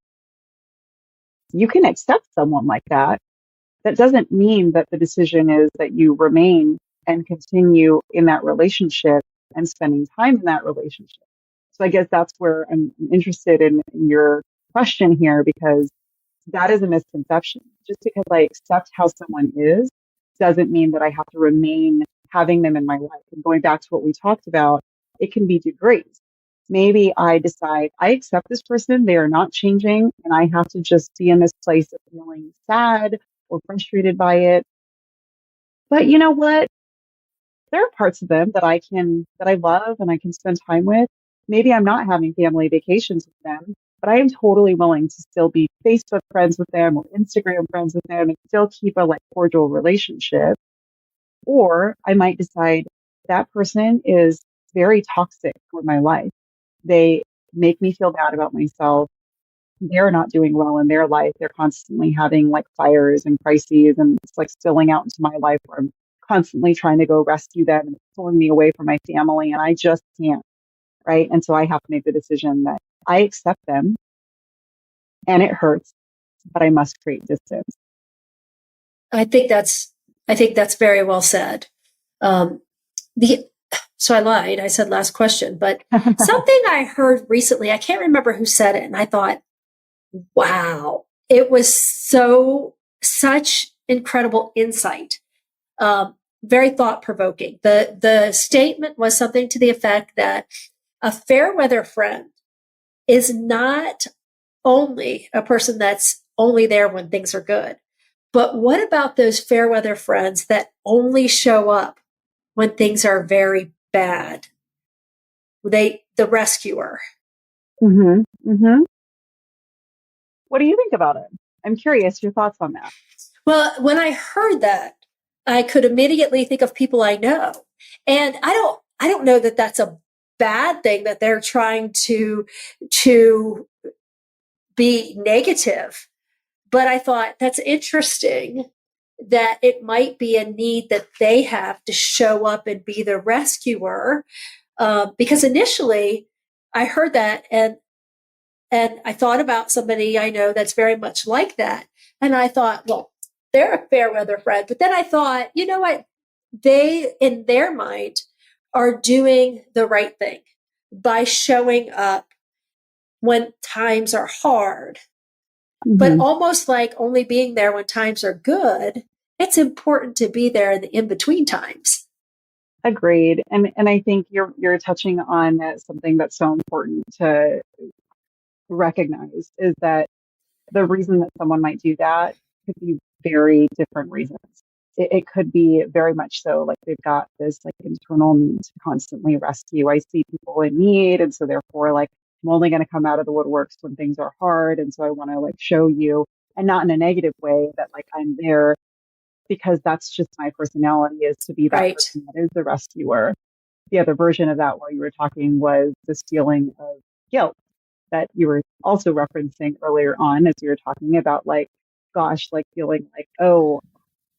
Speaker 2: You can accept someone like that. That doesn't mean that the decision is that you remain and continue in that relationship and spending time in that relationship. So I guess that's where I'm interested in your question here because that is a misconception. Just because I accept how someone is doesn't mean that I have to remain having them in my life. And going back to what we talked about, it can be degrees. Maybe I decide I accept this person, they are not changing, and I have to just be in this place of feeling sad or frustrated by it. But you know what? There are parts of them that I love and I can spend time with. Maybe I'm not having family vacations with them, but I am totally willing to still be Facebook friends with them or Instagram friends with them and still keep a like cordial relationship. Or I might decide that person is very toxic for my life. They make me feel bad about myself. They're not doing well in their life. They're constantly having like fires and crises and it's like spilling out into my life where I'm constantly trying to go rescue them and it's pulling me away from my family and I just can't. Right. And so I have to make the decision that I accept them and it hurts, but I must create distance.
Speaker 3: I think that's very well said. Um, so I lied. I said last question, but something I heard recently, I can't remember who said it. And I thought, wow, it was such incredible insight. Very thought provoking. The statement was something to the effect that a fair weather friend is not only a person that's only there when things are good, but what about those fair weather friends that only show up when things are very bad? The rescuer.
Speaker 2: Mm-hmm. Mm-hmm. What do you think about it? I'm curious your thoughts on that.
Speaker 3: Well, when I heard that, I could immediately think of people I know. And I don't know that that's a bad thing, that they're trying to be negative. But I thought that's interesting, that it might be a need that they have to show up and be the rescuer. Because initially I heard that, and I thought about somebody I know that's very much like that. And I thought, well, they're a fair weather friend. But then I thought, you know what? They, in their mind, are doing the right thing by showing up when times are hard, but almost like only being there when times are good. It's important to be there in the in-between times.
Speaker 2: Agreed. And I think you're touching on something that's so important to recognize, is that the reason that someone might do that could be very different reasons. It could be very much so like they've got this like internal need to constantly rescue. I see people in need, and so therefore like I'm only going to come out of the woodworks when things are hard, and so I want to like show you, and not in a negative way, that like I'm there because that's just my personality, is to be that
Speaker 3: Right.
Speaker 2: person that is the rescuer. The other version of that while you were talking was this feeling of guilt that you were also referencing earlier on as you were talking about like, gosh, like feeling like, oh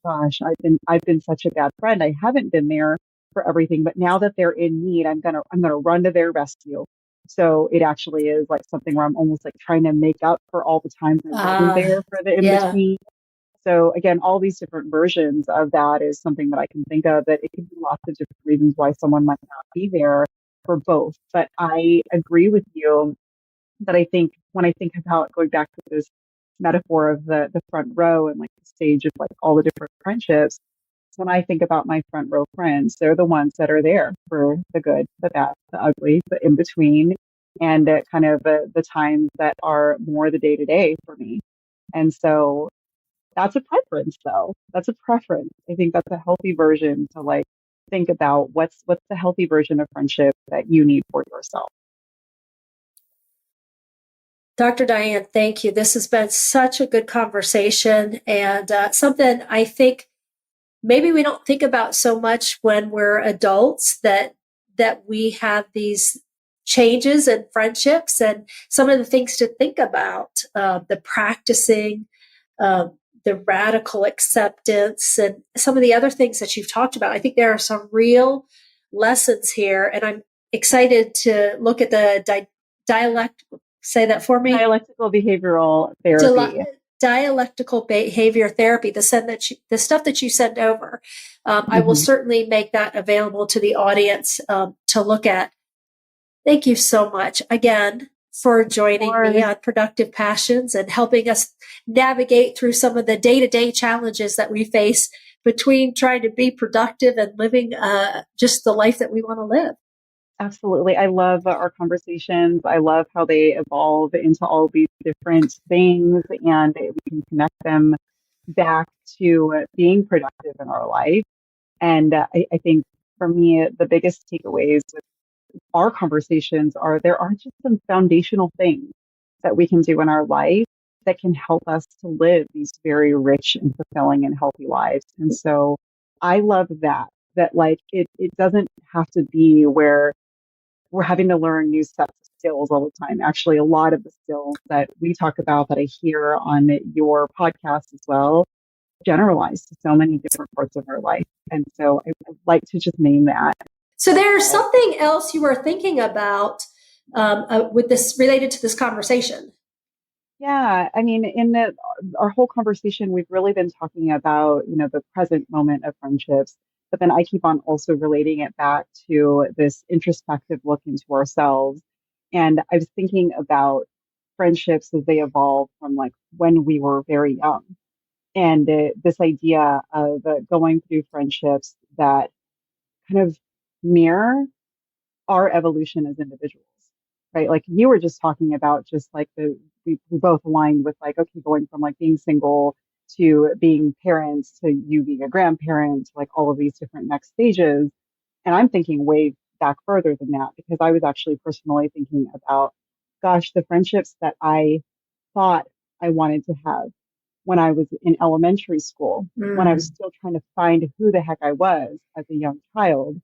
Speaker 2: gosh, I've been such a bad friend. I haven't been there for everything, but now that they're in need, I'm gonna run to their rescue. So it actually is like something where I'm almost like trying to make up for all the times I wasn't there for the in
Speaker 3: Yeah.
Speaker 2: between. So again, all these different versions of that is something that I can think of, that it could be lots of different reasons why someone might not be there for both. But I agree with you that I think when I think about going back to this metaphor of the front row and like the stage of like all the different friendships, when I think about my front row friends, they're the ones that are there for the good, the bad, the ugly, the in between, and kind of the times that are more the day to day for me. And so that's a preference, though. That's a preference. I think that's a healthy version to like think about what's the healthy version of friendship that you need for yourself.
Speaker 3: Dr. Diane, thank you. This has been such a good conversation, and something I think maybe we don't think about so much when we're adults, that we have these changes in friendships, and some of the things to think about, the practicing, uh, the radical acceptance, and some of the other things that you've talked about. I think there are some real lessons here, and I'm excited to look at the dialect. Say that for me.
Speaker 2: Dialectical behavioral therapy.
Speaker 3: Dialectical behavior therapy, the stuff that you send over. I will certainly make that available to the audience to look at. Thank you so much again for joining me on Productive Passions and helping us navigate through some of the day-to-day challenges that we face between trying to be productive and living just the life that we want to live.
Speaker 2: Absolutely. I love our conversations. I love how they evolve into all these different things, and we can connect them back to being productive in our life. And I think for me, the biggest takeaways with our conversations are there are just some foundational things that we can do in our life that can help us to live these very rich and fulfilling and healthy lives. And so I love that like it doesn't have to be where we're having to learn new sets of skills all the time. Actually, a lot of the skills that we talk about that I hear on your podcast as well generalize to so many different parts of our life. And so I'd like to just name that.
Speaker 3: So there's something else you were thinking about with this related to this conversation.
Speaker 2: Yeah, I mean, our whole conversation, we've really been talking about, the present moment of friendships, but then I keep on also relating it back to this introspective look into ourselves. And I was thinking about friendships as they evolve from like when we were very young, and this idea of going through friendships that kind of mirror our evolution as individuals, right? Like you were just talking about just like we both aligned with like, okay, going from like being single to being parents to you being a grandparent, like all of these different next stages. And I'm thinking way back further than that, because I was actually personally thinking about, gosh, the friendships that I thought I wanted to have when I was in elementary school, when I was still trying to find who the heck I was as a young child,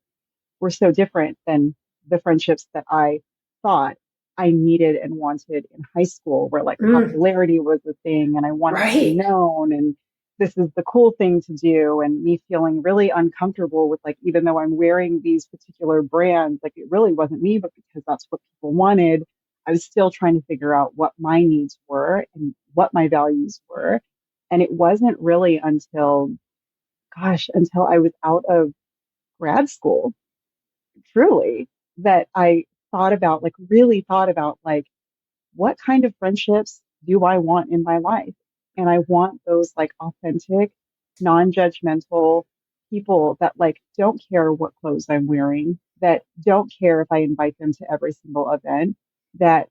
Speaker 2: were so different than the friendships that I thought I needed and wanted in high school, where like popularity was the thing and I wanted to be
Speaker 3: Right.
Speaker 2: known and this is the cool thing to do. And me feeling really uncomfortable with like, even though I'm wearing these particular brands, like it really wasn't me, but because that's what people wanted, I was still trying to figure out what my needs were and what my values were. And it wasn't really until I was out of grad school, truly, that I really thought about like, what kind of friendships do I want in my life? And I want those like authentic, non-judgmental people that like don't care what clothes I'm wearing, that don't care if I invite them to every single event, that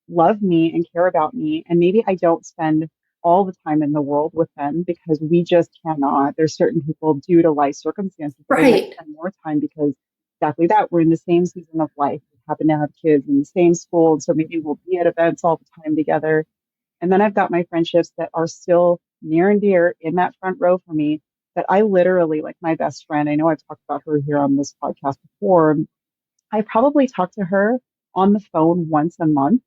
Speaker 2: love me and care about me. And maybe I don't spend all the time in the world with them because we just cannot. There's certain people due to life circumstances that I might
Speaker 3: Right.
Speaker 2: spend more time because exactly that. We're in the same season of life. We happen to have kids in the same school. And so maybe we'll be at events all the time together. And then I've got my friendships that are still near and dear in that front row for me that I literally, like my best friend, I know I've talked about her here on this podcast before. I probably talk to her on the phone once a month,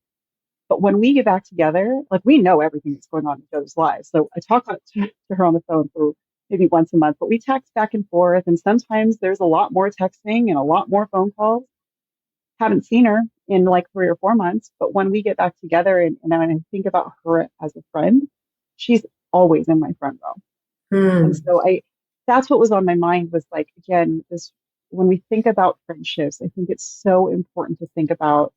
Speaker 2: but when we get back together, like we know everything that's going on in each other's lives. So I talk to her on the phone for maybe once a month, but we text back and forth. And sometimes there's a lot more texting and a lot more phone calls. Haven't seen her in like 3 or 4 months, but when we get back together and when I think about her as a friend, she's always in my front row. And so that's what was on my mind was like, again, this, when we think about friendships, I think it's so important to think about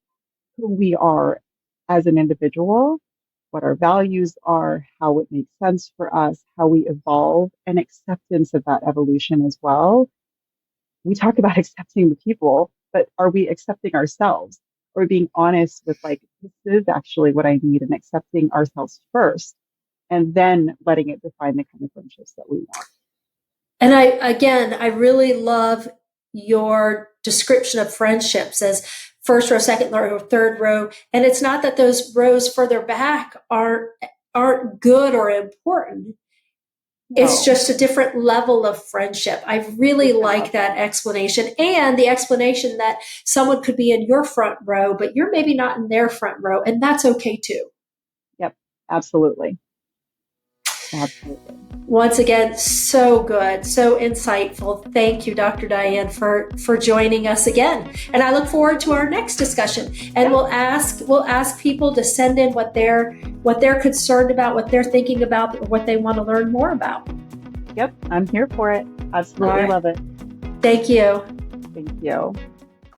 Speaker 2: who we are as an individual, what our values are, how it makes sense for us, how we evolve, and acceptance of that evolution as well. We talk about accepting the people, but are we accepting ourselves? Or being honest with like, this is actually what I need, and accepting ourselves first, and then letting it define the kind of friendships that we want.
Speaker 3: And I really love your description of friendships as first row, second row, third row. And it's not that those rows further back aren't good or important.
Speaker 2: No.
Speaker 3: It's just a different level of friendship. I really like that explanation, and the explanation that someone could be in your front row, but you're maybe not in their front row, and that's okay too.
Speaker 2: Yep, absolutely. Absolutely.
Speaker 3: Once again, so good, so insightful. Thank you, Dr. Diane, for joining us again. And I look forward to our next discussion. And we'll ask people to send in what they're concerned about, what they're thinking about, or what they want to learn more about.
Speaker 2: Yep, I'm here for it. Absolutely love it.
Speaker 3: Thank you.
Speaker 2: Thank you.